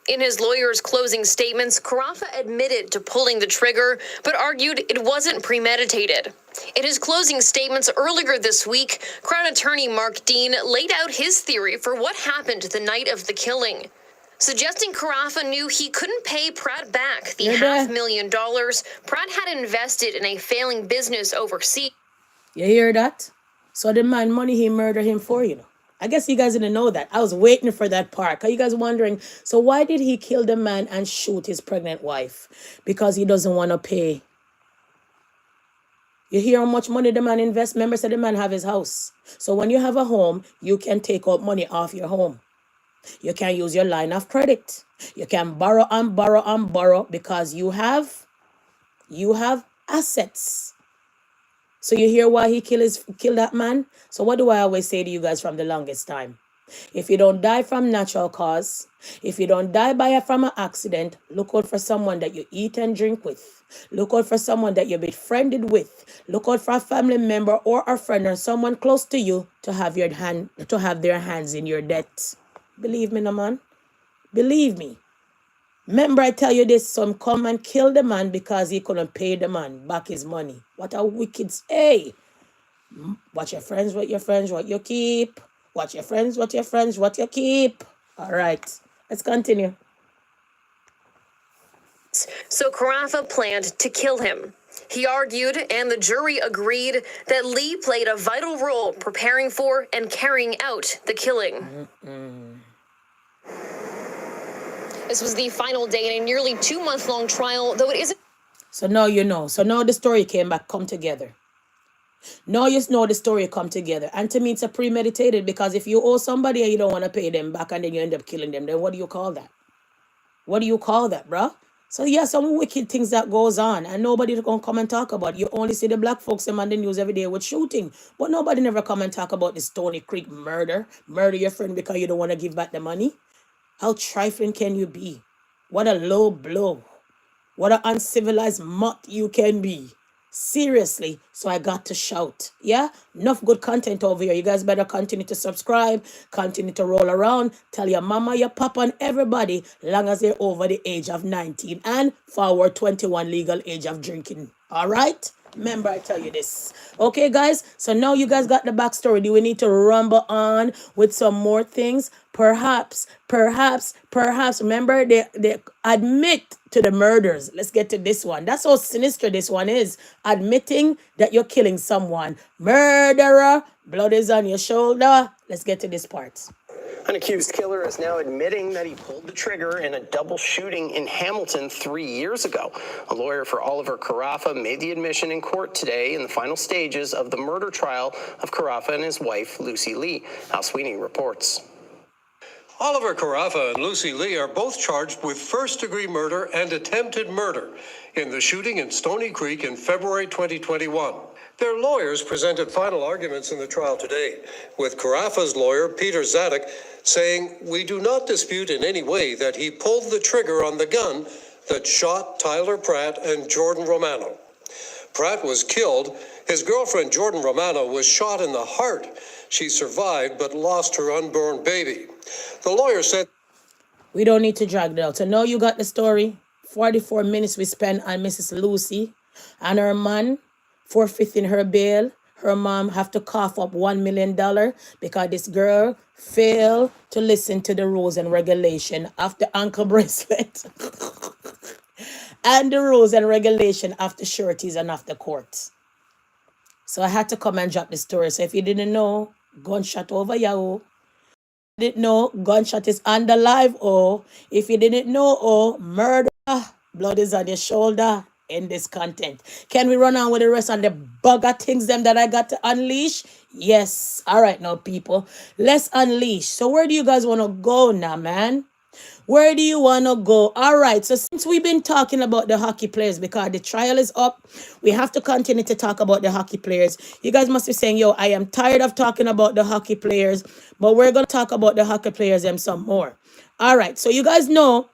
In his lawyer's closing statements, Carafa admitted to pulling the trigger, but argued it wasn't premeditated. In his closing statements earlier this week, Crown Attorney Mark Dean laid out his theory for what happened the night of the killing, suggesting Carafa knew he couldn't pay Pratt back the $500,000 Pratt had invested in a failing business overseas.
You hear that? So the man money he murdered him for, you know. I guess you guys didn't know that. I was waiting for that part. Are you guys wondering, so why did he kill the man and shoot his pregnant wife? Because he doesn't want to pay. You hear how much money the man invests? Remember, said the man have his house. So when you have a home, you can take out money off your home. You can use your line of credit. You can borrow and borrow and borrow because you have assets. So you hear why he killed that man? So what do I always say to you guys from the longest time? If you don't die from natural cause, if you don't die from an accident, look out for someone that you eat and drink with. Look out for someone that you're befriended with. Look out for a family member or a friend or someone close to you to have their hands in your debt. Believe me, no man. Believe me. Remember, I tell you this, some come and kill the man because he couldn't pay the man back his money. What a wicked, hey. Watch your friends, what you keep. Watch your friends, what you keep. All right, let's continue.
So Carafa planned to kill him. He argued, and the jury agreed, that Lee played a vital role preparing for and carrying out the killing. This was the final day in a nearly 2-month-long trial, though it isn't.
So now you know. So now the story come together. Now you know the story come together. And to me, it's a premeditated, because if you owe somebody and you don't want to pay them back and then you end up killing them, then what do you call that? What do you call that, bro? So yeah, some wicked things that goes on and nobody gonna come and talk about. You only see the black folks them on the news every day with shooting. But nobody never come and talk about the Stony Creek murder. Murder your friend because you don't want to give back the money. How trifling can you be? What a low blow. What an uncivilized mutt you can be. Seriously. So I got to shout. Yeah? Enough good content over here. You guys better continue to subscribe. Continue to roll around. Tell your mama, your papa, and everybody, long as they're over the age of 19 and forward 21 legal age of drinking. All right? Remember, I tell you this. Okay, guys? So now you guys got the backstory. Do we need to rumble on with some more things? Perhaps. Remember, they admit to the murders. Let's get to this one. That's how sinister this one is. Admitting that you're killing someone. Murderer. Blood is on your shoulder. Let's get to this part.
An accused killer is now admitting that he pulled the trigger in a double shooting in Hamilton 3 years ago. A lawyer for Oliver Carafa made the admission in court today in the final stages of the murder trial of Carafa and his wife, Lucy Lee. Al Sweeney reports.
Oliver Carafa and Lucy Lee are both charged with first-degree murder and attempted murder in the shooting in Stony Creek in February 2021. Their lawyers presented final arguments in the trial today, with Carafa's lawyer, Peter Zadok, saying, "We do not dispute in any way that he pulled the trigger on the gun that shot Tyler Pratt and Jordan Romano. Pratt was killed. His girlfriend, Jordan Romano, was shot in the heart. She survived but lost her unborn baby." The lawyer said,
We don't need to drag it out. So now you got the story. 44 minutes we spent on Mrs. Lucy and her man forfeiting her bail. Her mom have to cough up $1 million because this girl failed to listen to the rules and regulation of the ankle bracelet. and the rules and regulation of the sureties and of the courts. So I had to come and drop the story. So if you didn't know, gunshot over Yahoo. Didn't know, gunshot is on the live. Oh, if you didn't know, oh, murder, blood is on your shoulder in this content. Can we run on with the rest of the bugger things them that I got to unleash? Yes. All right, now people, let's unleash. So where do you guys want to go now, man? Where do you want to go? All right. So since we've been talking about the hockey players, because the trial is up, we have to continue to talk about the hockey players. You guys must be saying, yo, I am tired of talking about the hockey players, but we're going to talk about the hockey players and some more. All right. So you guys know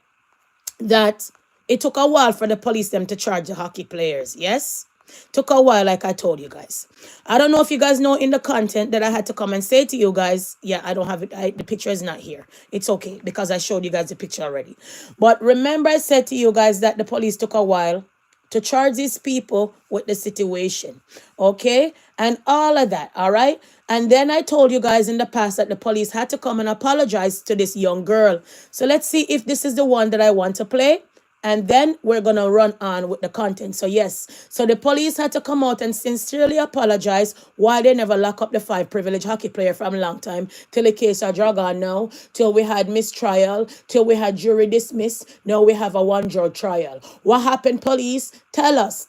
that it took a while for the police them to charge the hockey players. Yes? Took a while, like I told you guys. I don't know if you guys know in the content that I had to come and say to you guys. Yeah, I don't have it. The picture is not here. It's okay because I showed you guys the picture already. But remember I said to you guys that the police took a while to charge these people with the situation. Okay? And all of that. All right? And then I told you guys in the past that the police had to come and apologize to this young girl. So let's see if this is the one that I want to play. And then we're going to run on with the content. So yes, so the police had to come out and sincerely apologize why they never lock up the 5 privileged hockey player from a long time till the case are drag on now, till we had mistrial, till we had jury dismissed. Now we have a 1-judge trial. What happened, police? Tell us,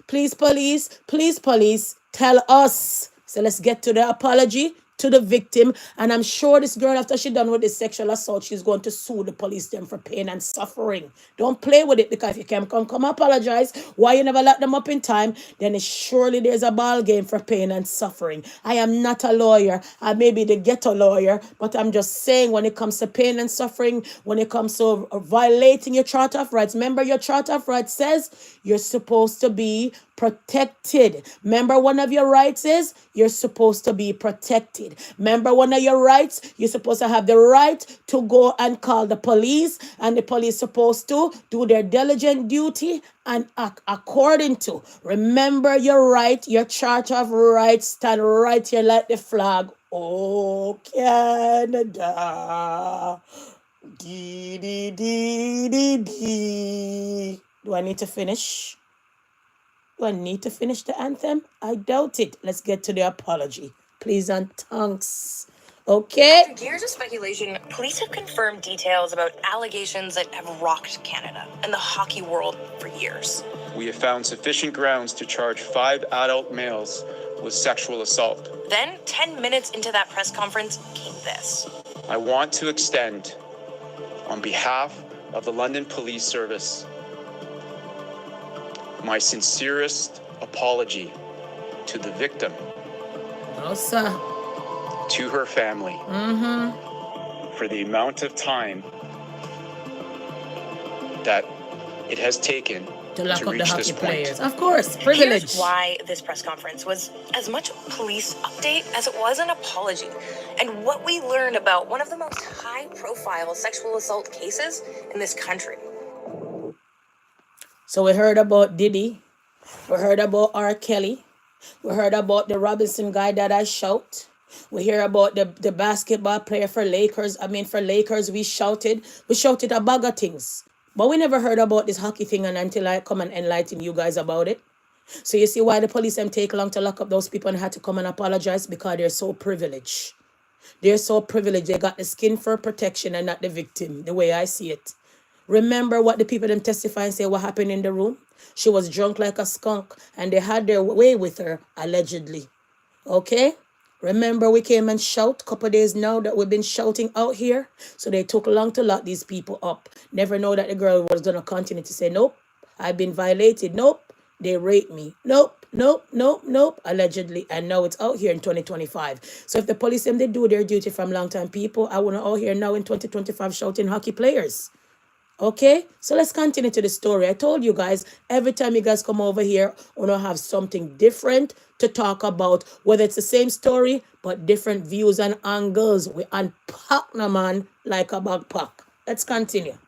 please, police, tell us. So let's get to the apology to the victim, and I'm sure this girl, after she done with this sexual assault, she's going to sue the police them for pain and suffering. Don't play with it, because if you can come apologize why you never lock them up in time, then it's surely there's a ball game for pain and suffering. I am not a lawyer. I may be the ghetto lawyer, but I'm just saying when it comes to pain and suffering, when it comes to violating your Charter of Rights, remember your Charter of Rights says you're supposed to be protected. Remember, one of your rights is you're supposed to be protected. Remember, one of your rights, you're supposed to have the right to go and call the police, and the police supposed to do their diligent duty and act according to. Remember your right, your Charter of Rights, stand right here like the flag. Oh, Canada. Dee, dee, dee, dee, dee. Do I need to finish? Do I need to finish the anthem? I doubt it. Let's get to the apology. Please and thanks. Okay.
After years of speculation, police have confirmed details about allegations that have rocked Canada and the hockey world for years.
We have found sufficient grounds to charge 5 adult males with sexual assault.
Then, 10 minutes into that press conference, came this.
I want to extend, on behalf of the London Police Service, my sincerest apology to the victim,
No, sir.
to her family, for the amount of time that it has taken
To lock up the
reach this
hockey
point.
players. Of course, privilege.
Here's why this press conference was as much a police update as it was an apology, and what we learned about one of the most high-profile sexual assault cases in this country.
So we heard about Diddy. We heard about R. Kelly. We heard about the Robinson guy that I shout. We hear about the basketball player for Lakers. For Lakers, we shouted a bag of things. But we never heard about this hockey thing until I come and enlighten you guys about it. So you see why the police them take long to lock up those people and had to come and apologize? Because they're so privileged. They're so privileged. They got the skin for protection and not the victim, the way I see it. Remember what the people them testify and say what happened in the room? She was drunk like a skunk and they had their way with her, allegedly. Okay? Remember we came and shout a couple days now that we've been shouting out here? So they took long to lock these people up. Never know that the girl was going to continue to say, nope, I've been violated. Nope, they raped me. Nope, allegedly. And now it's out here in 2025. So if the police them, they do their duty from long time people, I want to out here now in 2025 shouting hockey players. Okay, so let's continue to the story. I told you guys, every time you guys come over here, we're going to have something different to talk about, whether it's the same story, but different views and angles. We unpack them, man, like a backpack. Let's continue.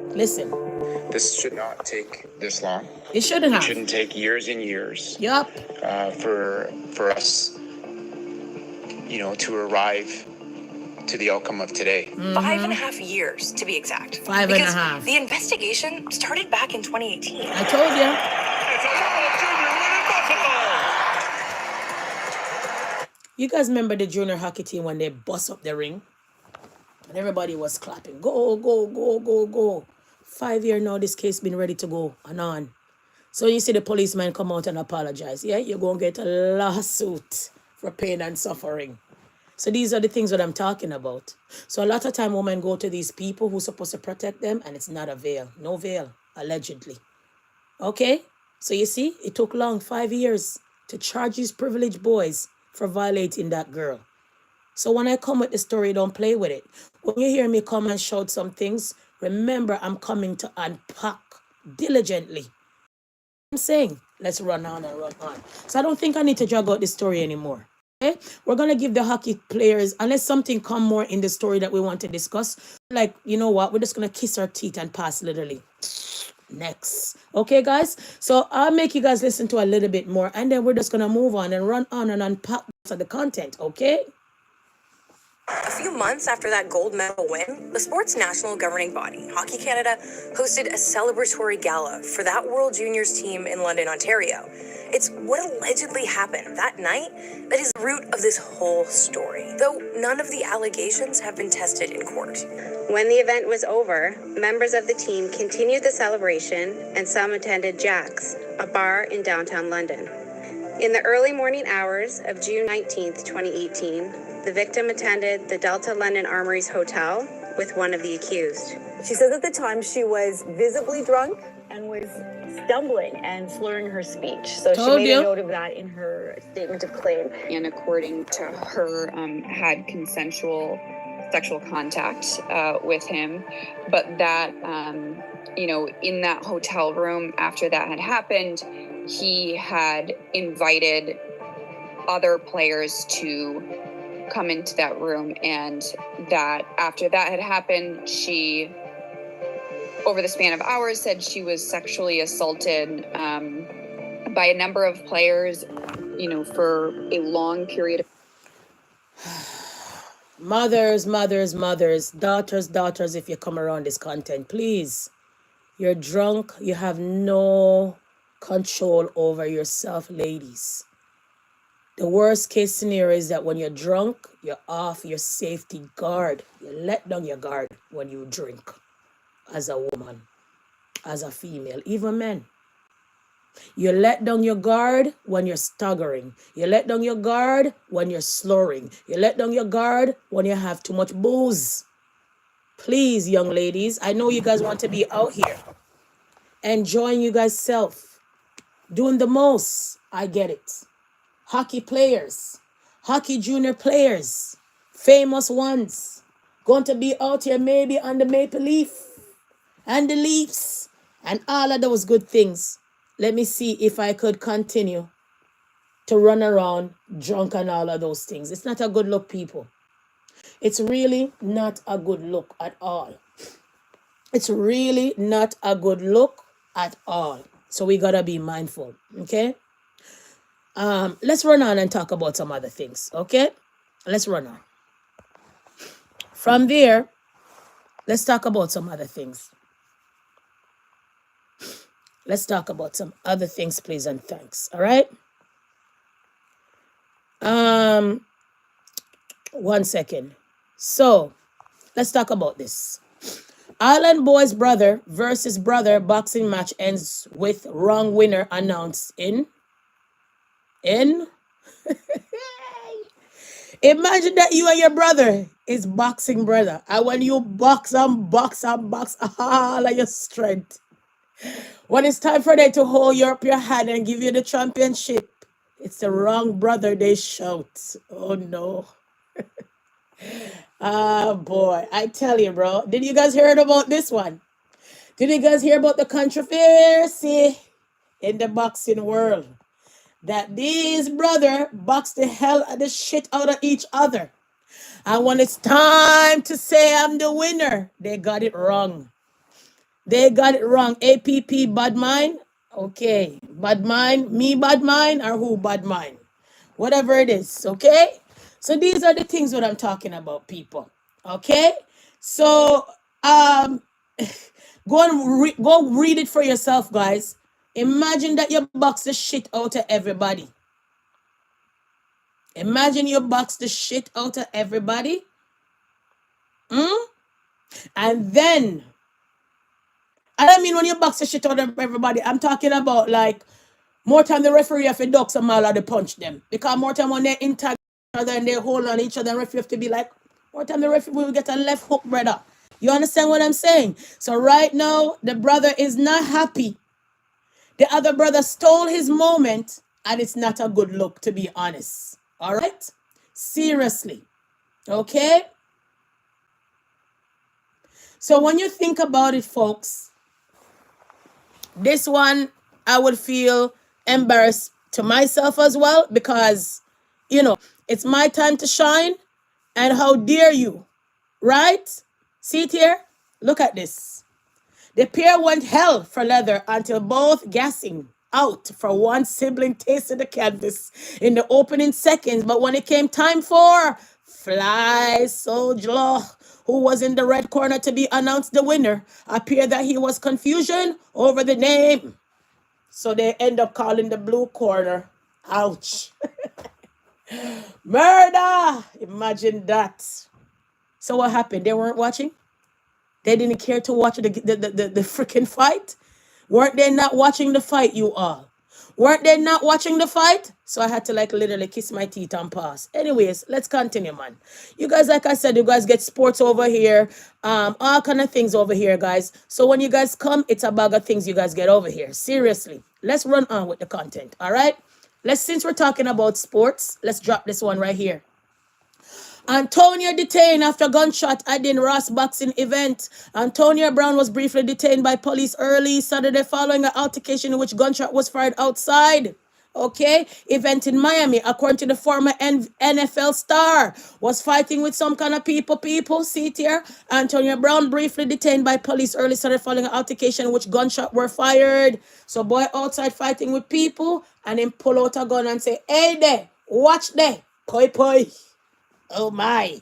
Listen.
This should not take this long.
It shouldn't have.
It shouldn't take years and years.
Yup.
For us, to arrive to the outcome of today.
5.5 years, to be exact.
Five and a half.
Because the investigation started back in 2018.
I told you. You guys remember the junior hockey team when they bust up the ring? And everybody was clapping. Go, go, go, go, go. 5 years now, this case been ready to go and on. So you see the policeman come out and apologize. Yeah, you're going to get a lawsuit for pain and suffering. So these are the things that I'm talking about. So a lot of time women go to these people who's supposed to protect them and it's not a veil. No veil, allegedly. Okay? So you see, it took long, 5 years, to charge these privileged boys for violating that girl. So when I come with the story, don't play with it. When you hear me come and shout some things, remember I'm coming to unpack diligently. I'm saying, let's run on and run on. So I don't think I need to drag out the story anymore. Okay? We're going to give the hockey players, unless something come more in the story that we want to discuss, like, you know what, we're just going to kiss our teeth and pass literally. Next. Okay, guys? So I'll make you guys listen to a little bit more, and then we're just going to move on and run on and unpack the content, okay?
A few months after that gold medal win, the sport's national governing body, Hockey Canada, hosted a celebratory gala for that World Juniors team in London, Ontario. It's what allegedly happened that night that is the root of this whole story, though none of the allegations have been tested in court.
When the event was over, members of the team continued the celebration and some attended Jack's, a bar in downtown London. In the early morning hours of June 19th, 2018, the victim attended the Delta London Armories Hotel with one of the accused.
She says at the time she was visibly drunk and was stumbling and slurring her speech. So she made a note of that in her statement of claim.
And according to her, had consensual sexual contact with him, but that, in that hotel room after that had happened, he had invited other players to come into that room, and that after that had happened, she, over the span of hours, said she was sexually assaulted by a number of players, for a long period of
Mothers, daughters, if you come around this content, please. You're drunk. You have no control over yourself, ladies. The worst case scenario is that when you're drunk, you're off your safety guard. You let down your guard when you drink as a woman, as a female, even men. You let down your guard when you're staggering. You let down your guard when you're slurring. You let down your guard when you have too much booze. Please, young ladies, I know you guys want to be out here enjoying you guys self, doing the most. I get it. Hockey players, hockey junior players, famous ones, going to be out here maybe on the Maple Leaf and the Leafs and all of those good things. Let me see if I could continue to run around drunk and all of those things. It's not a good look, people. It's really not a good look at all. It's really not a good look at all. So we got to be mindful, okay? Let's run on and talk about some other things, okay? Let's run on. From there, let's talk about some other things. Let's talk about some other things, please, and thanks. All right? 1 second. So, let's talk about this. Island Boys brother versus brother boxing match ends with wrong winner announced in Imagine that you and your brother is boxing brother. And when you box all of your strength, when it's time for them to hold you up your hand and give you the championship, it's the wrong brother they shout. Oh no. Boy, I tell you, bro. Did you guys hear about this one? Did you guys hear about the controversy in the boxing world? That these brother box the hell out of the shit out of each other. And when it's time to say I'm the winner, they got it wrong. They got it wrong. APP bad mind? Okay. Bad mind? Me bad mind? Or who bad mind? Whatever it is, okay? So these are the things that I'm talking about, people. Okay? So, go read it for yourself, guys. Imagine that you box the shit out of everybody. Imagine you box the shit out of everybody. And then, I don't mean when you box the shit out of everybody, I'm talking about like more time the referee have to duck some all of the punch them. Because more time when they interact each other and they hold on each other, and referee have to be like, more time the referee will get a left hook, brother. You understand what I'm saying? So right now, the brother is not happy. The other brother stole his moment, and it's not a good look, to be honest. All right? Seriously. Okay? So when you think about it, folks, this one, I would feel embarrassed to myself as well because, you know, it's my time to shine, and how dare you, right? See it here? Look at this. The pair went hell for leather until both gassing out for one sibling tasted the canvas in the opening seconds. But when it came time for Fly Soldier, who was in the red corner to be announced the winner, appeared that he was confusion over the name. So they end up calling the blue corner. Ouch. Murder! Imagine that. So what happened? They weren't watching? They didn't care to watch the freaking fight? Weren't they not watching the fight, you all? Weren't they not watching the fight? So I had to like literally kiss my teeth and pass. Anyways, let's continue, man. You guys, like I said, you guys get sports over here. All kind of things over here, guys. So when you guys come, it's a bag of things you guys get over here. Seriously. Let's run on with the content, all right? Since we're talking about sports, let's drop this one right here. Antonia detained after gunshot at the Ross boxing event. Antonia Brown was briefly detained by police early Saturday following an altercation in which gunshot was fired outside. Okay, event in Miami, according to the former NFL star, was fighting with some kind of people, see it here. Antonia Brown briefly detained by police early Saturday following an altercation in which gunshot were fired. So boy outside fighting with people and then pull out a gun and say, hey there, watch there, poi poi. Oh my.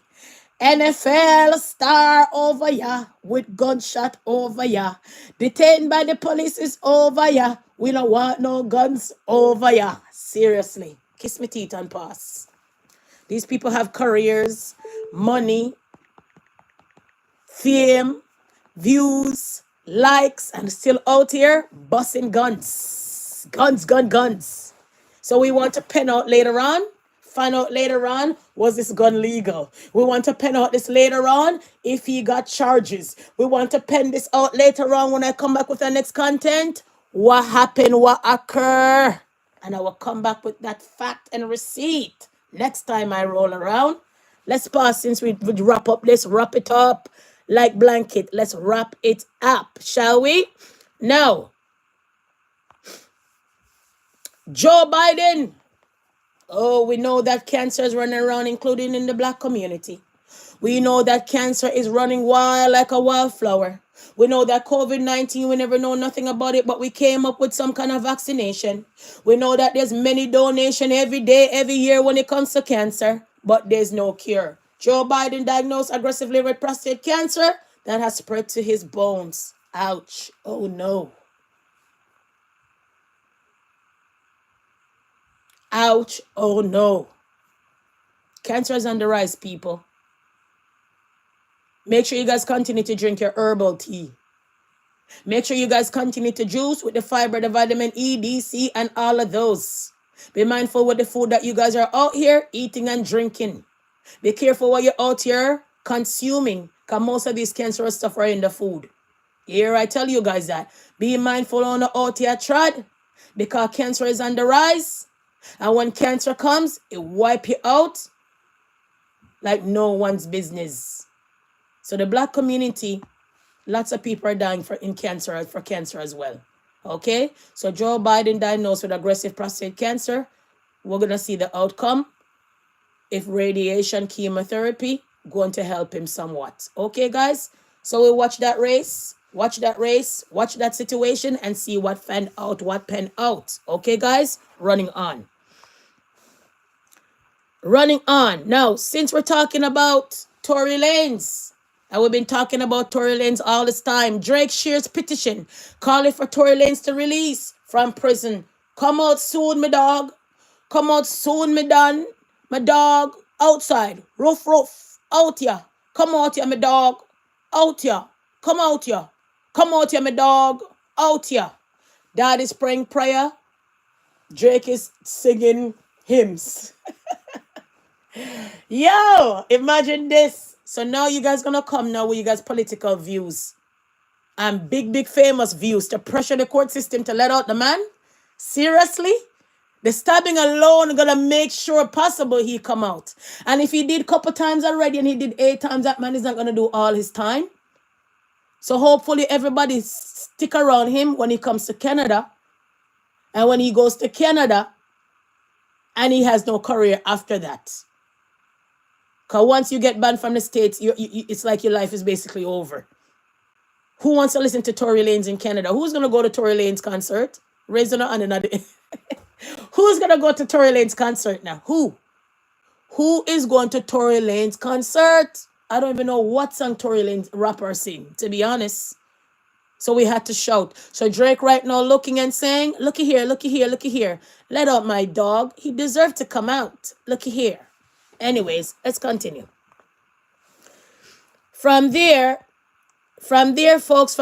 NFL star over ya with gunshot over ya. Detained by the police is over ya. We don't want no guns over ya. Seriously. Kiss me teeth and pass. These people have careers, money, fame, views, likes, and still out here busting guns. Guns. So we want to pen out later on. Find out later on, was this gun legal? We want to pen out this later on if he got charges. We want to pen this out later on when I come back with the next content. What happened? What occurred? And I will come back with that fact and receipt next time I roll around. Let's pause since we wrap up. Let's wrap it up like blanket. Let's wrap it up, shall we? Now, Joe Biden. Oh, we know that cancer is running around, including in the black community. We know that cancer is running wild like a wildflower. We know that COVID-19, we never know nothing about it, but we came up with some kind of vaccination. We know that there's many donations every day, every year when it comes to cancer, but there's no cure. Joe Biden diagnosed aggressively with prostate cancer that has spread to his bones. Ouch. Oh, no. Ouch. Oh, no. Cancer is on the rise, people. Make sure you guys continue to drink your herbal tea. Make sure you guys continue to juice with the fiber, the vitamin E, D, C, and all of those. Be mindful with the food that you guys are out here eating and drinking. Be careful what you're out here consuming, because most of these cancerous stuff are in the food. Here I tell you guys that. Be mindful on the out here trad, because cancer is on the rise. And when cancer comes, it wipe you out like no one's business. So the black community, lots of people are dying for cancer as well. Okay? So Joe Biden diagnosed with aggressive prostate cancer. We're going to see the outcome. If radiation chemotherapy going to help him somewhat. Okay, guys? So we watch that race, watch that situation, and see what panned out. Okay, guys? Running on. Now, since we're talking about Tory Lanez. And we've been talking about Tory Lanez all this time. Drake shares petition calling for Tory Lanez to release from prison. Come out soon, my dog. Come out soon, me done. My dog outside. Roof, out here. Come out here, my dog. Out here. Come out here. Come out here, my dog. Out here. Dad is praying prayer. Drake is singing hymns. Yo, imagine this. So now you guys gonna come now with you guys' political views and big famous views to pressure the court system to let out the man? Seriously? The stabbing alone gonna make sure possible he come out. And if he did a couple times already and he did 8 times, that man is not gonna do all his time. So hopefully everybody stick around him when he comes to Canada. And when he goes to Canada and he has no career after that. Because once you get banned from the States, it's like your life is basically over. Who wants to listen to Tory Lanez in Canada? Who's going to go to Tory Lanez concert? Raise your hand another. Who's going to go to Tory Lanez concert now? Who? Who is going to Tory Lanez concert? I don't even know what song Tory Lanez rapper sing, to be honest. So we had to shout. So Drake right now looking and saying, looky here, looky here, looky here. Let out my dog. He deserved to come out. Looky here. Anyways, let's continue. From there, folks,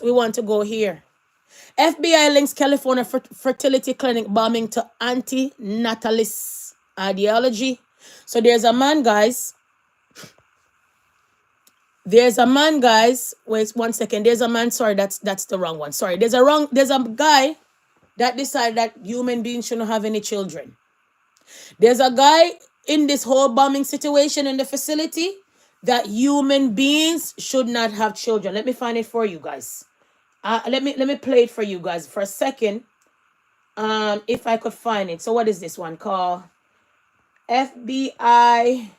we want to go here. FBI links California fertility clinic bombing to anti-natalist ideology. So there's a man, guys. Wait 1 second. There's a man. Sorry, that's the wrong one. Sorry. There's a guy that decided that human beings shouldn't have any children. There's a guy in this whole bombing situation in the facility that human beings should not have children. Let me find it for you guys. Let me play it for you guys for a second. If I could find it. So what is this one called? FBI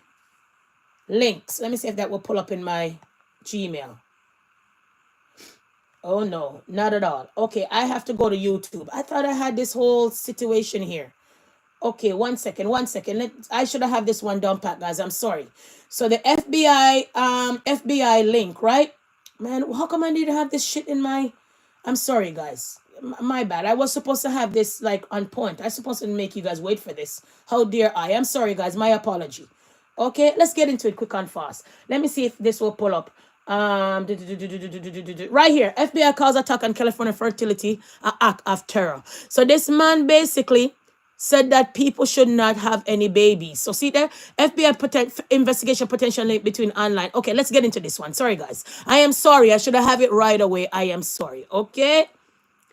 links. Let me see if that will pull up in my Gmail. Oh no, not at all. Okay, I have to go to YouTube. I thought I had this whole situation here. Okay, 1 second. I should have this one down pat, guys. I'm sorry. So the FBI link, right? Man, how come I need to have this shit in my... I'm sorry, guys. My bad. I was supposed to have this like on point. I was supposed to make you guys wait for this. How dare I? I'm sorry, guys. My apology. Okay, let's get into it quick and fast. Let me see if this will pull up. Right here. FBI calls attack on California fertility an act of terror. So this man basically said that people should not have any babies. So see there, FBI investigation potential link between online. Okay, let's get into this one. Sorry, guys. I am sorry. I should have it right away. I am sorry. Okay,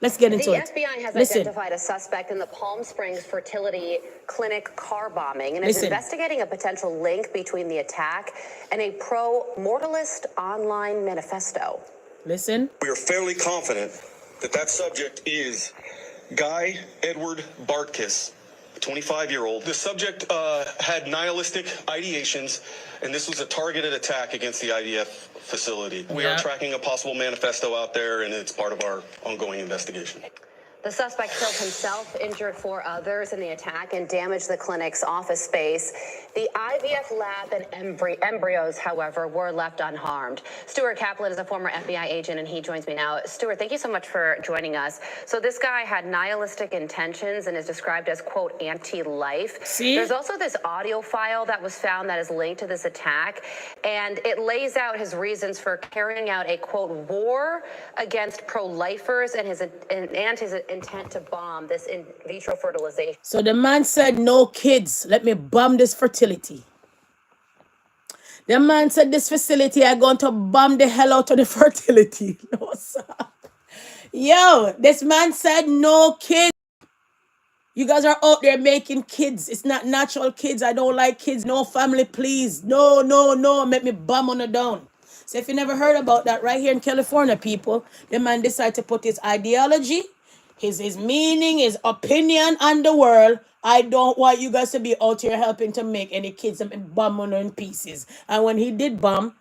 let's get into it.
The FBI has identified a suspect in the Palm Springs fertility clinic car bombing and is investigating a potential link between the attack and a pro-mortalist online manifesto.
Listen.
We are fairly confident that subject is Guy Edward Bartkiss, a 25-year-old. The subject had nihilistic ideations, and this was a targeted attack against the IDF facility. We are tracking a possible manifesto out there, and it's part of our ongoing investigation.
The suspect killed himself, injured 4 others in the attack, and damaged the clinic's office space. The IVF lab and embryos, however, were left unharmed. Stuart Kaplan is a former FBI agent, and he joins me now. Stuart, thank you so much for joining us. So this guy had nihilistic intentions and is described as, quote, anti-life.
See?
There's also this audio file that was found that is linked to this attack, and it lays out his reasons for carrying out a, quote, war against pro-lifers and his intent to bomb this in vitro fertilization.
So the man said, no kids, let me bomb this fertility. The man said, this facility, I'm going to bomb the hell out of the fertility. No, sir. Yo, this man said, no kids. You guys are out there making kids. It's not natural kids. I don't like kids. No family, please. No. Make me bomb on the down. So if you never heard about that, right here in California, people, the man decided to put his ideology, his meaning, his opinion on the world. I don't want you guys to be out here helping to make any kids and bomb on in pieces. And when he did bomb,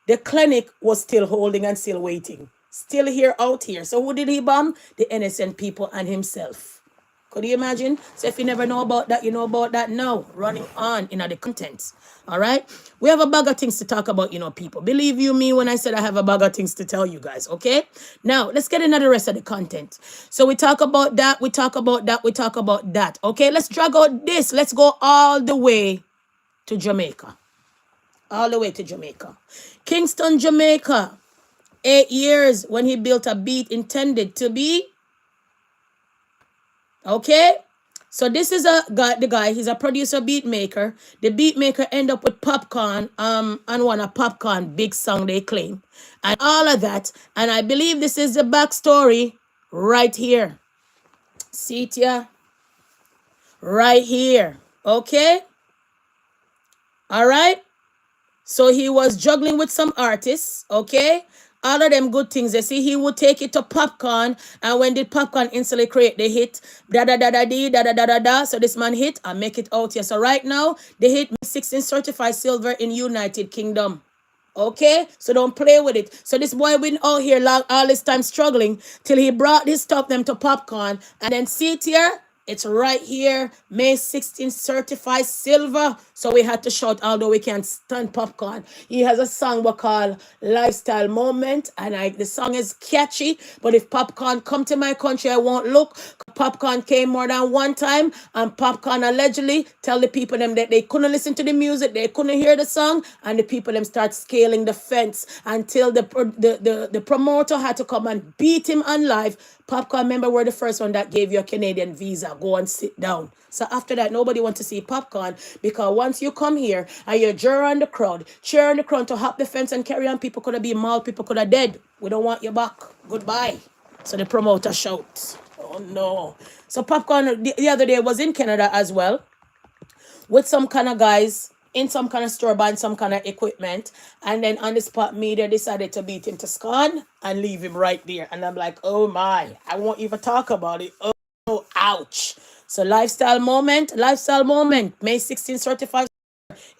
the clinic was still holding and still waiting. Still here, out here. So who did he bomb? The innocent people and himself. Could you imagine? So if you never know about that, you know about that now. Running on in the contents. All right? We have a bag of things to talk about, people. Believe you me when I said I have a bag of things to tell you guys, okay? Now, let's get into the rest of the content. So we talk about that, we talk about that, we talk about that. Okay, let's drag out this. Let's go all the way to Jamaica. All the way to Jamaica. Kingston, Jamaica. 8 years when he built a beat intended to be. Okay? So this is the guy. He's a producer, beat maker. The beat maker end up with Popcorn, and won a Popcorn big song, they claim. And all of that. And I believe this is the backstory right here. See it here? Right here. Okay? All right? So he was juggling with some artists, okay? All of them good things. You see, he would take it to Popcorn, and when did Popcorn instantly create the hit? Da da da da dee, da da da da da. So this man hit and make it out here. So right now, the hit 16 certified silver in United Kingdom. Okay, so don't play with it. So this boy been out here all this time struggling till he brought this stuff them to Popcorn, and then see it here. It's right here, May 16th, certified silver. So we had to shout, although we can't stand Popcorn. He has a song we call Lifestyle Moment, and the song is catchy. But if Popcorn come to my country, I won't look. Popcorn came more than one time, and Popcorn allegedly tell the people them that they couldn't listen to the music, they couldn't hear the song, and the people them start scaling the fence until the promoter had to come and beat him on live. Popcorn, remember, we're the first one that gave you a Canadian visa. Go and sit down. So after that, nobody wants to see Popcorn, because once you come here and you cheer on the crowd to hop the fence and carry on, people could have been mauled, people could have dead. We don't want you back. Goodbye. So the promoter shouts. Oh no. So Popcorn the other day was in Canada as well, with some kind of guys in some kind of store buying some kind of equipment, and then on the spot media decided to beat him to scorn and leave him right there. And I'm like, oh my, I won't even talk about it. Oh, ouch. So lifestyle moment, May 16th certified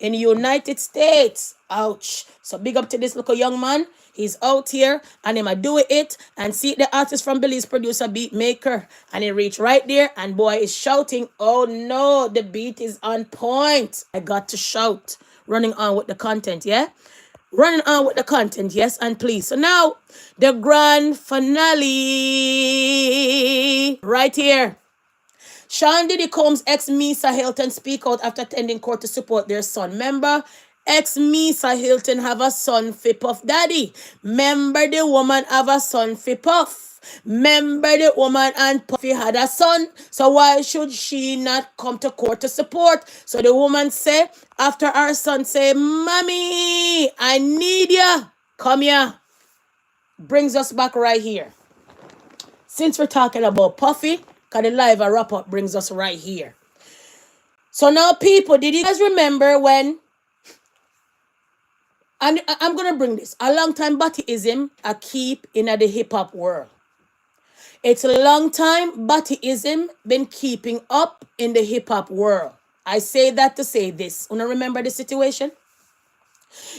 in the United States. Ouch. So big up to this little young man. He's out here and him a do it and see the artist from Belize, producer, beat maker, and he reach right there and boy is shouting, oh no, the beat is on point. I got to shout. Running on with the content, yeah? Running on with the content, yes and please. So now the grand finale right here. Sean Diddy Combs' ex-Misa Hilton speak out after attending court to support their son. Remember, ex-Misa Hilton have a son fi Puff Daddy. Remember the woman have a son fi Puff. Remember the woman and Puffy had a son. So why should she not come to court to support? So the woman say, after her son say, Mommy, I need ya. Come here. Brings us back right here. Since we're talking about Puffy, because the live wrap up brings us right here. So now, people, did you guys remember when, and I'm going to bring this, a long time Battyism a keep in the hip-hop world. It's a long time Battyism been keeping up in the hip-hop world. I say that to say this. You remember the situation?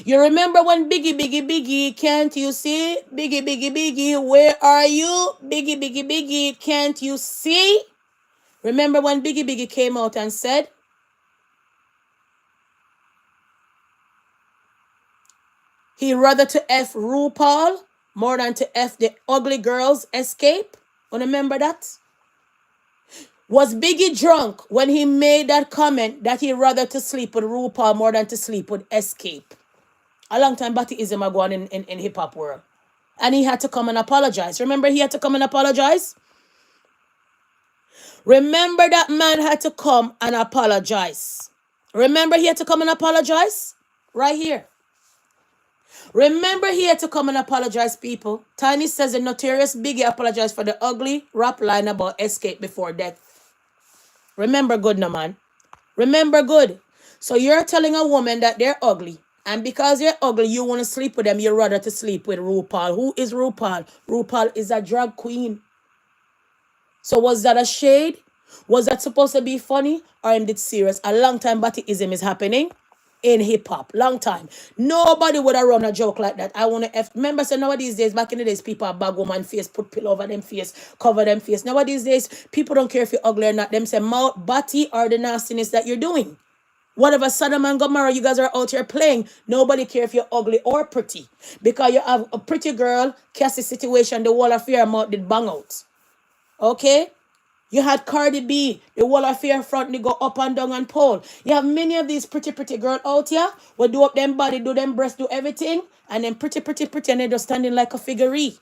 You remember when Biggie, can't you see? Biggie, where are you? Biggie, can't you see? Remember when Biggie came out and said, he rather to F RuPaul more than to F the ugly girls escape? You remember that? Was Biggie drunk when he made that comment that he rather to sleep with RuPaul more than to sleep with Escape? A long time Battyism are going in hip-hop world. And he had to come and apologize. Remember he had to come and apologize? Remember that man had to come and apologize. Remember he had to come and apologize? Right here. Remember he had to come and apologize, people. Tiny says the notorious Biggie apologized for the ugly rap line about Escape before death. Remember good, no man. Remember good. So you're telling a woman that they're ugly. And because you're ugly, you want to sleep with them. You'd rather to sleep with RuPaul. Who is RuPaul? RuPaul is a drag queen. So was that a shade? Was that supposed to be funny? Or am it serious? A long time Battyism is happening. in hip-hop. Long time. Nobody would have run a joke like that. I want to remember, so nowadays days, back in the days, people have bag woman face, put pillow over them face, cover them face. Nowadays days, people don't care if you're ugly or not. Them say mouth, body, or the nastiness that you're doing. Whatever Sodom and Gomorrah you guys are out here playing, nobody care if you're ugly or pretty. Because you have a pretty girl, Cassie situation, the wall of fear mouth did bang out. Okay? You had Cardi B, the wall of fear front, they go up and down and pole. You have many of these pretty girls out here who do up them body, do them breasts, do everything, and then pretty, and they just standing like a figurine.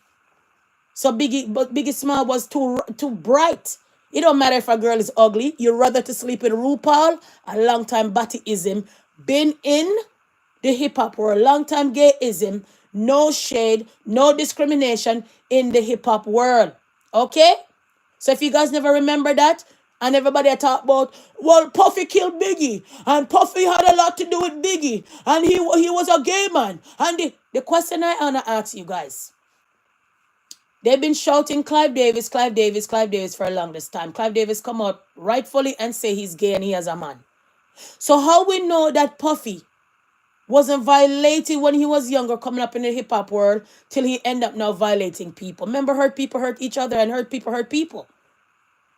So Biggie Small was too bright. It don't matter if a girl is ugly. You'd rather to sleep with RuPaul, a long time Battyism, been in the hip-hop world, long time gayism, no shade, no discrimination in the hip-hop world. Okay? So if you guys never remember that, and everybody talk about, well, Puffy killed Biggie, and Puffy had a lot to do with Biggie, and he was a gay man. And the question I want to ask you guys, they've been shouting Clive Davis for a longest time. Clive Davis come out rightfully and say he's gay and he has a man. So how we know that Puffy wasn't violated when he was younger, coming up in the hip-hop world, till he end up now violating people? Remember, hurt people hurt each other, and hurt people.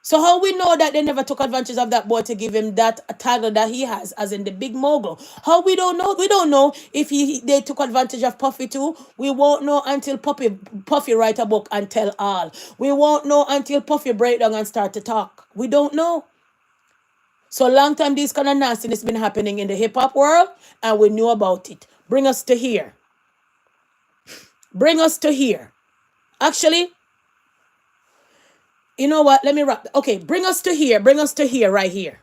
So how we know that they never took advantage of that boy to give him that title that he has, as in the big mogul? How we don't know? We don't know if they took advantage of Puffy too. We won't know until Puffy write a book and tell all. We won't know until Puffy break down and start to talk. We don't know. So long time this kind of nastiness been happening in the hip-hop world, and we knew about it. Bring us to here. Bring us to here. Actually, you know what? Let me wrap. Okay, bring us to here. Bring us to here, right here.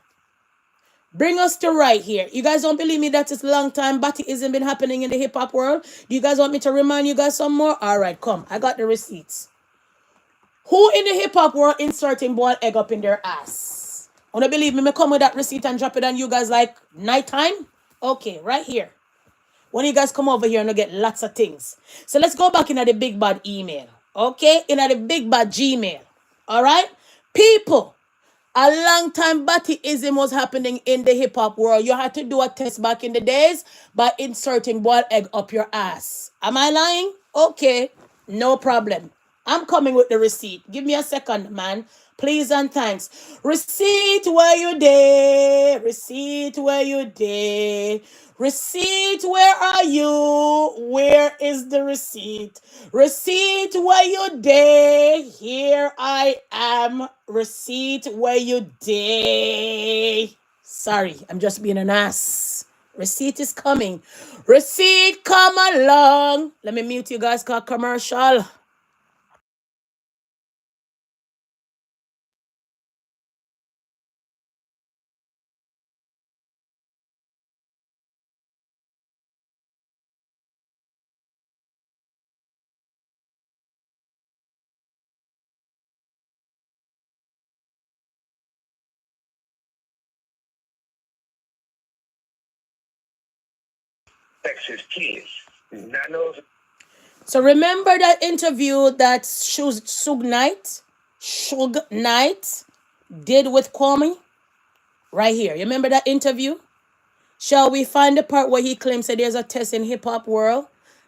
Bring us to right here. You guys don't believe me that it's a long time Battyism been happening in the hip-hop world? Do you guys want me to remind you guys some more? All right, come. I got the receipts. Who in the hip-hop world inserting boiled egg up in their ass? Wanna believe me? Me come with that receipt and drop it on you guys like nighttime? Okay, right here. When you guys come over here and you get lots of things. So let's go back into the big bad email. Okay? Into the big bad Gmail. All right? People, a long time Battyism was happening in the hip-hop world. You had to do a test back in the days by inserting boiled egg up your ass. Am I lying? Okay, no problem. I'm coming with the receipt. Give me a second, man. Please and thanks. Receipt where you day. Receipt where you day. Receipt, where are you? Where is the receipt? Receipt where you day. Here I am. Receipt where you day. Sorry, I'm just being an ass. Receipt is coming. Receipt, come along. Let me mute you guys, called commercial.
Texas kids.
So remember that interview that Suge Knight did with Kwame? Right here. You remember that interview? Shall we find the part where he claims that there's a test in hip-hop world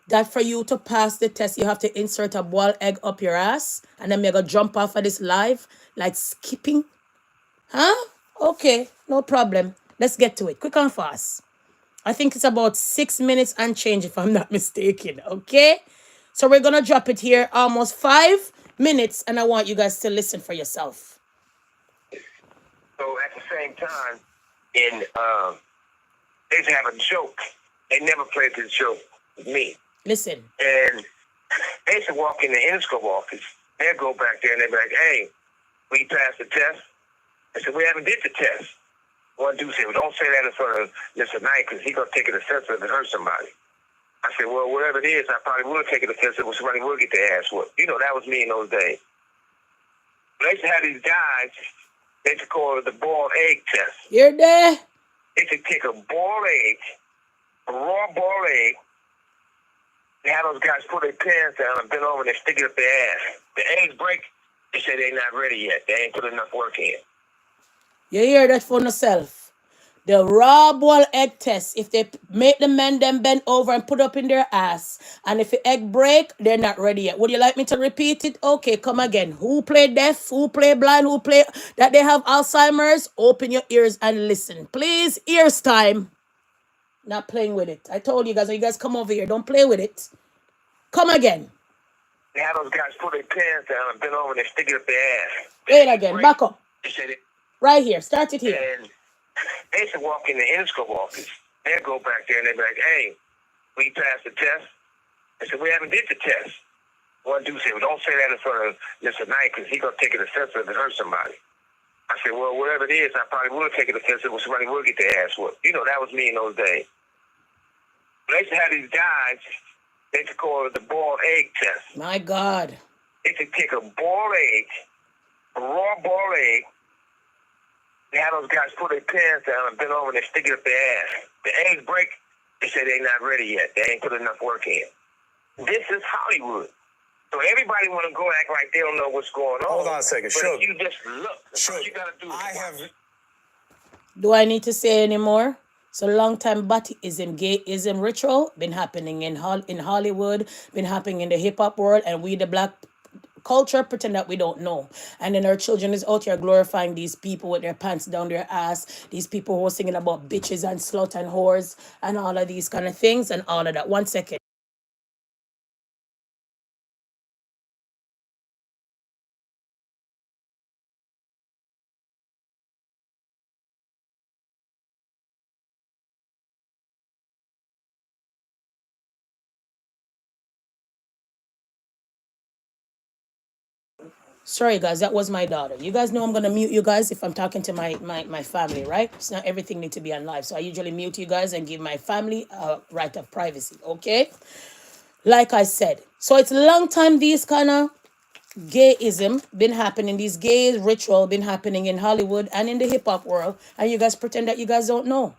that for you to pass the test, you have to insert a boiled egg up your ass, and then you're going to jump off of this live like skipping? Huh? Okay, no problem. Let's get to it. Quick and fast. I think it's about 6 minutes and change if I'm not mistaken. Okay? So we're going to drop it here almost 5 minutes, and I want you guys to listen for yourself.
So at the same time, they used to have a joke. They never played this joke with me.
Listen.
And they used to walk in the Interscope office. They'd go back there and they'd be like, hey, we passed the test. I said, we haven't did the test. One dude said, well, don't say that in front of Mr. Knight because he's going to take it offensive and hurt somebody. I said, well, whatever it is, I probably will take it offensive when somebody will get their ass whooped. You know, that was me in those days. They used to have these guys, they used to call it the boiled egg test.
You're there?
They used to take a boiled egg, a raw boiled egg. They have those guys put their pants down and bend over and they stick it up their ass. The eggs break, they say they're not ready yet. They ain't put enough work in.
You hear that for yourself. The raw boiled egg test, if they make the men them bend over and put up in their ass, and if the egg break, they're not ready yet. Would you like me to repeat it? Okay, come again. Who play deaf? Who play blind? Who play that they have Alzheimer's? Open your ears and listen. Please, ears time. Not playing with it. I told you guys, when you guys come over here, don't play with it. Come again.
They have those guys put their pants down and bend over and they stick it up their ass.
Wait again. Back up.
They said it.
Right here. Start it here.
And they used to walk in the Interscope office. They'd go back there and they'd be like, hey, we passed the test. I said, we haven't did the test. One dude said, well, don't say that in front of Mr. Knight because he's going to take it offensive and hurt somebody. I said, well, whatever it is, I probably would take it offensive when somebody would get their ass whooped. You know, that was me in those days. But they used to have these guys, they used to call it the boiled egg test.
My God.
They used to take a boiled egg, a raw boiled egg. They had those guys put their pants down and bend over and they stick it up their ass. The eggs break, they say they're not ready yet. They ain't put enough work in. This is Hollywood. So everybody want to go act like they don't know what's going on.
Hold on a second.
But
Sure.
if you just look, that's all you got to do.
Do I need to say any more? So long time Batism, gayism ritual been happening in Hollywood, been happening in the hip hop world, and we the black culture pretend that we don't know. And then our children is out here glorifying these people with their pants down their ass, these people who are singing about bitches and slut and whores and all of these kind of things and all of that. 1 second. Sorry guys, that was my daughter. You guys know I'm gonna mute you guys if I'm talking to my family, right? It's not everything need to be on live. So I usually mute you guys and give my family a right of privacy, okay? Like I said. So it's a long time these kind of gayism been happening, these gay ritual been happening in Hollywood and in the hip hop world, and you guys pretend that you guys don't know.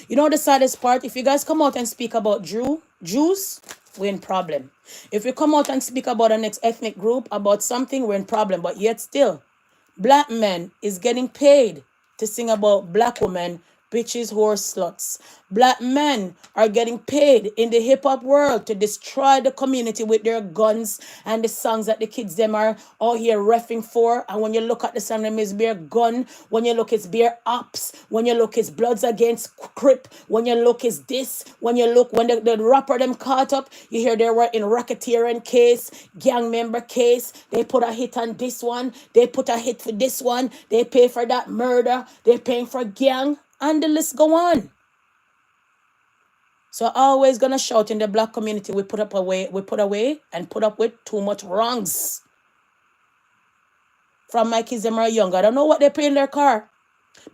You know the saddest part? If you guys come out and speak about Jews, we're in problem. If you come out and speak about the next ethnic group, about something, we're in problem. But yet still, black men is getting paid to sing about black women, bitches, whores, sluts. Black men are getting paid in the hip-hop world to destroy the community with their guns and the songs that the kids them are all here reffing for. And when you look at the song, them is bare gun. When you look, it's bare ops. When you look, it's Bloods Against Crip. When you look, it's this. When you look, when the rapper them caught up, you hear they were in racketeering case, gang member case. They put a hit on this one. They put a hit for this one. They pay for that murder. They're paying for gang. And the list go on. So always gonna shout in the black community, we put away and put up with too much wrongs. From my kids them are young. I don't know what they pay in their car.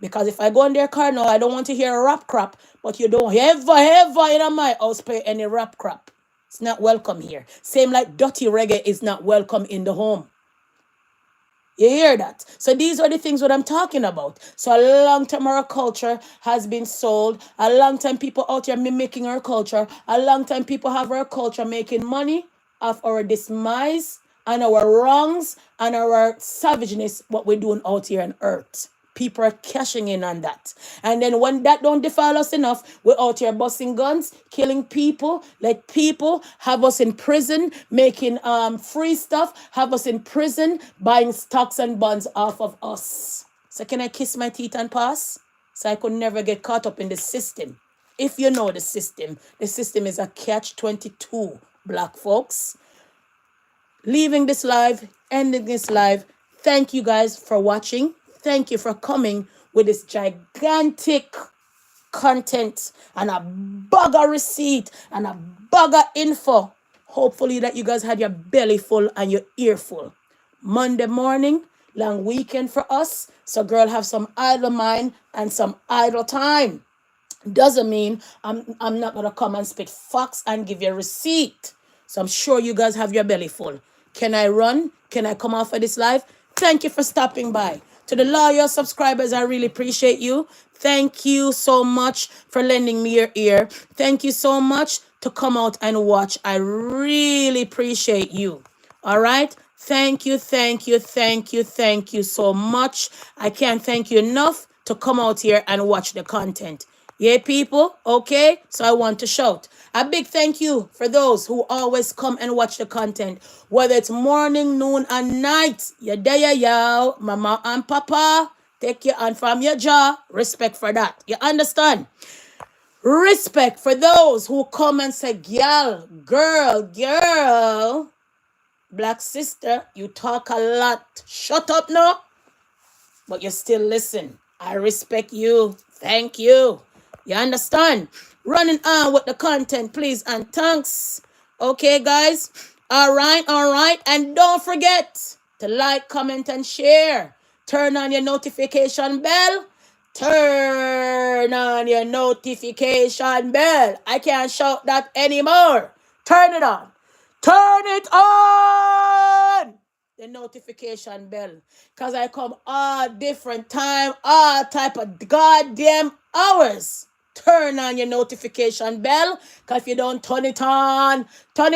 Because if I go in their car now, I don't want to hear a rap crap. But you don't ever in my house pay any rap crap. It's not welcome here. Same like dirty reggae is not welcome in the home. You hear that? So these are the things what I'm talking about. So a long time our culture has been sold. A long time people out here mimicking our culture. A long time people have our culture making money off our demise and our wrongs and our savageness, what we're doing out here on earth. People are cashing in on that. And then when that don't defile us enough, we're out here busting guns, killing people, let people have us in prison, making free stuff, have us in prison, buying stocks and bonds off of us. So can I kiss my teeth and pass? So I could never get caught up in the system. If you know the system is a catch-22, black folks. Leaving this live, ending this live. Thank you guys for watching. Thank you for coming with this gigantic content and a bag of receipt and a bag of info. Hopefully that you guys had your belly full and your ear full. Monday morning, long weekend for us. So girl, have some idle mind and some idle time. Doesn't mean I'm not going to come and spit facts and give you a receipt. So I'm sure you guys have your belly full. Can I run? Can I come off of this live? Thank you for stopping by. To the loyal subscribers, I really appreciate you. Thank you so much for lending me your ear. Thank you so much to come out and watch. I really appreciate you. All right? Thank you so much. I can't thank you enough. to come out here and watch the content. Yeah, people? Okay? So I want to shout a big thank you for those who always come and watch the content, whether it's morning, noon, and night. You there, yo, mama and papa. Take your hand from your jaw. Respect for that. You understand? Respect for those who come and say, girl, black sister, you talk a lot. Shut up now. But you still listen. I respect you. Thank you. You understand? Running on with the content, please, and thanks. Okay, guys? All right. And don't forget to like, comment, and share. Turn on your notification bell. Turn on your notification bell. I can't shout that anymore. Turn it on. Turn it on. The notification bell. Because I come all different time, all type of goddamn hours. Turn on your notification bell. Because if you don't turn it on, you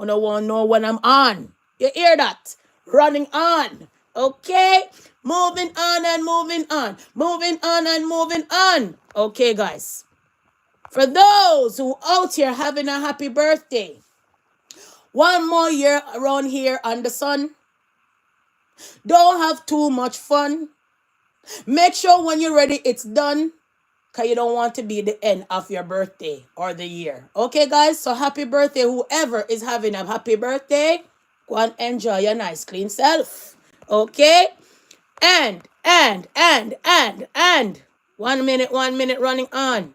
don't want to know when I'm on. You hear that? Running on. Okay? Moving on and moving on. Moving on and moving on. Okay, guys. For those who out here having a happy birthday, one more year around here on the sun. Don't have too much fun. Make sure when you're ready, it's done. Because you don't want to be the end of your birthday or the year. Okay, guys? So happy birthday. Whoever is having a happy birthday, go and enjoy your nice, clean self. Okay? And. 1 minute running on.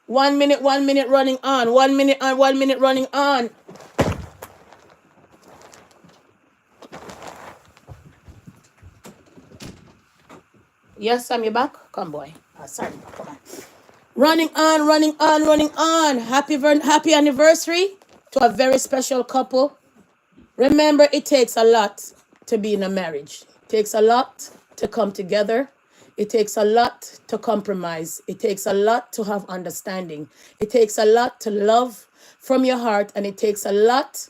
1 minute running on. 1 minute and 1 minute running on. Yes, Sam, you back? Come, boy. Sorry, come on. Running on. Happy anniversary to a very special couple. Remember, it takes a lot to be in a marriage. It takes a lot to come together. It takes a lot to compromise. It takes a lot to have understanding. It takes a lot to love from your heart. And it takes a lot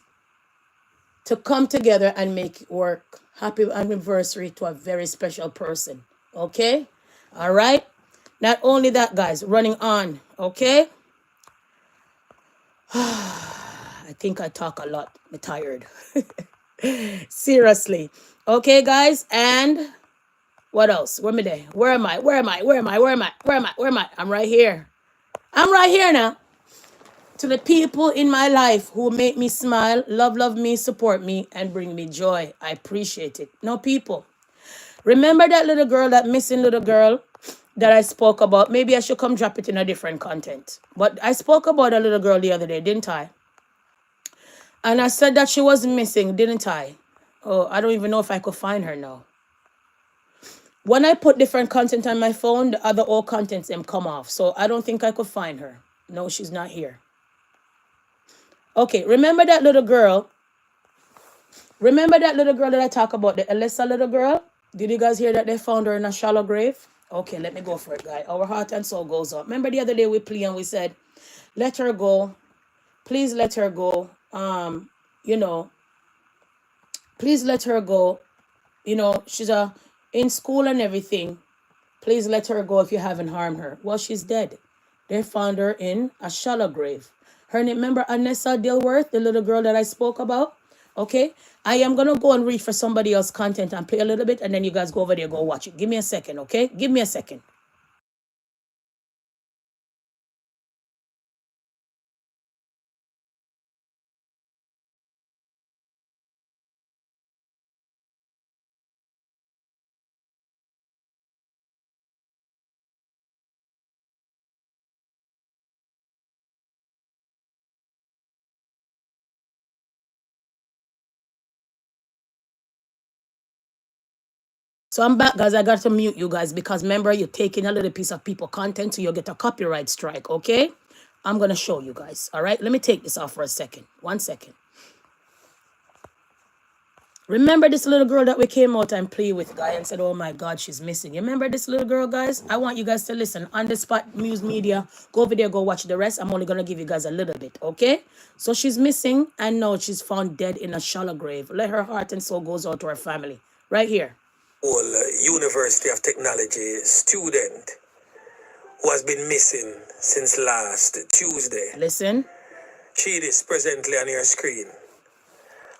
to come together and make it work. Happy anniversary to a very special person. Okay? All right? Not only that, guys, running on. Okay? I think I talk a lot. I'm tired. Seriously. Okay, guys? And what else? Where am I? Where am I? I'm right here. I'm right here now. To the people in my life who make me smile, love me, support me, and bring me joy. I appreciate it. No, people. Remember that little girl, that missing little girl that I spoke about? Maybe I should come drop it in a different content. But I spoke about a little girl the other day, didn't I? And I said that she was missing, didn't I? Oh, I don't even know if I could find her now. When I put different content on my phone, the other old contents them come off. So I don't think I could find her. No, she's not here. Okay, remember that little girl? Remember that little girl that I talk about, the Alyssa little girl? Did you guys hear that they found her in a shallow grave? Okay, let me go for it, guys. Our heart and soul goes up. Remember the other day we played and we said, let her go. Please let her go. Please let her go. She's in school and everything. Please let her go if you haven't harmed her. Well, she's dead. They found her in a shallow grave. Her name, remember Anessa Dilworth, the little girl that I spoke about? Okay? I am going to go and read for somebody else's content and play a little bit, and then you guys go over there, go watch it. Give me a second, okay? Give me a second. So I'm back, guys. I got to mute you guys because remember, you're taking a little piece of people content, so you'll get a copyright strike, okay? I'm going to show you guys, all right? Let me take this off for a second. 1 second. Remember this little girl that we came out and played with, guy, and said, oh my God, she's missing. You remember this little girl, guys? I want you guys to listen. On the spot, Muse Media. Go over there, go watch the rest. I'm only going to give you guys a little bit, okay? So she's missing, and now she's found dead in a shallow grave. Let her heart and soul goes out to her family. Right here.
University of Technology student who has been missing since last Tuesday.
Listen.
She is presently on your screen.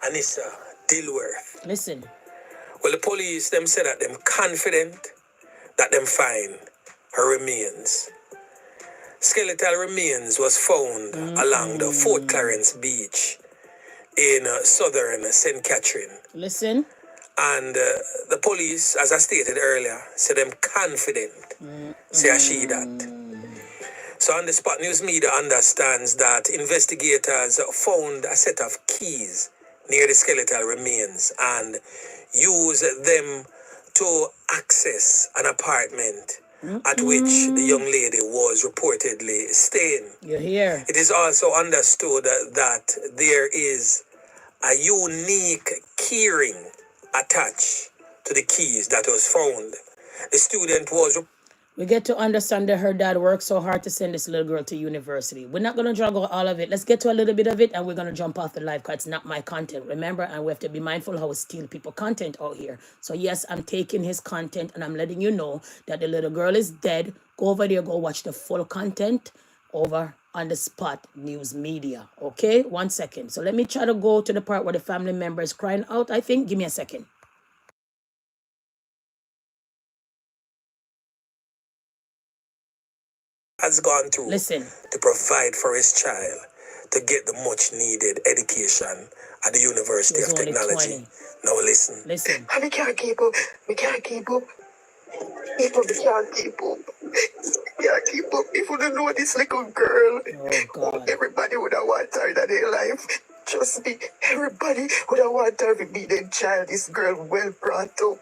Anissa Dilworth.
Listen.
Well, the police, them said that them confident that them find her remains. Skeletal remains was found along the Fort Clarence Beach in southern St. Catherine.
Listen.
And the police, as I stated earlier, said them confident. Say she that. So on the spot, news media understands that investigators found a set of keys near the skeletal remains and used them to access an apartment at which the young lady was reportedly staying.
You're here.
It is also understood that there is a unique keyring attached to the keys that was found. The student was...
We get to understand that her dad worked so hard to send this little girl to university. We're not going to juggle all of it. Let's get to a little bit of it, and we're going to jump off the live because it's not my content. Remember, and we have to be mindful how we steal people content out here. So yes, I'm taking his content, and I'm letting you know that the little girl is dead. Go over there, go watch the full content over on the spot news media. Okay, 1 second. So let me try to go to the part where the family member is crying out, I think. Give me a second.
Has gone through to provide for his child to get the much needed education at the University of Technology.
20.
Now listen.
Listen.
We can't keep up. We can't keep up. People, we can't keep up. We can't keep up. If you don't know this little girl, everybody would have wanted her in their life. Trust me, everybody would have wanted her to be their child. This girl well brought up.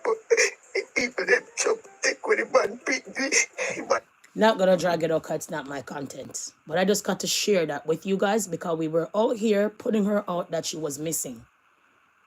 People that jump thick with the man pick me.
Not gonna drag it out because it's not my content. But I just got to share that with you guys because we were out here putting her out that she was missing.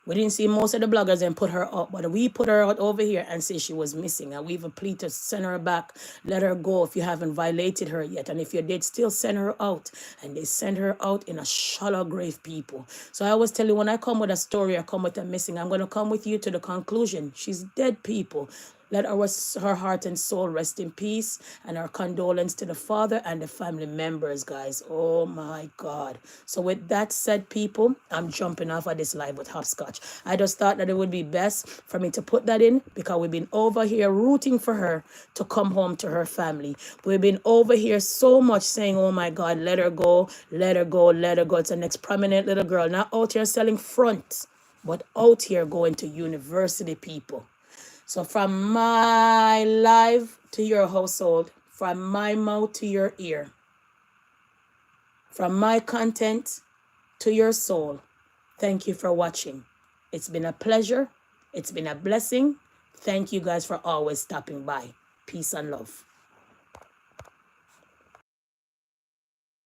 We didn't see most of the bloggers and put her out, but we put her out over here and say she was missing. And we even plead to send her back, let her go if you haven't violated her yet. And if you did, still send her out. And they send her out in a shallow grave, people. So I always tell you, when I come with a story or come with a missing, I'm going to come with you to the conclusion. She's dead, people. Let her heart and soul rest in peace, and our condolence to the father and the family members, guys. Oh my God. So with that said, people, I'm jumping off of this live with hopscotch. I just thought that it would be best for me to put that in because we've been over here rooting for her to come home to her family. We've been over here so much saying, oh my God, let her go, let her go, let her go. It's the next prominent little girl, not out here selling fronts, but out here going to university, people. So from my live to your household, from my mouth to your ear, from my content to your soul, thank you for watching. It's been a pleasure. It's been a blessing. Thank you guys for always stopping by. Peace and love.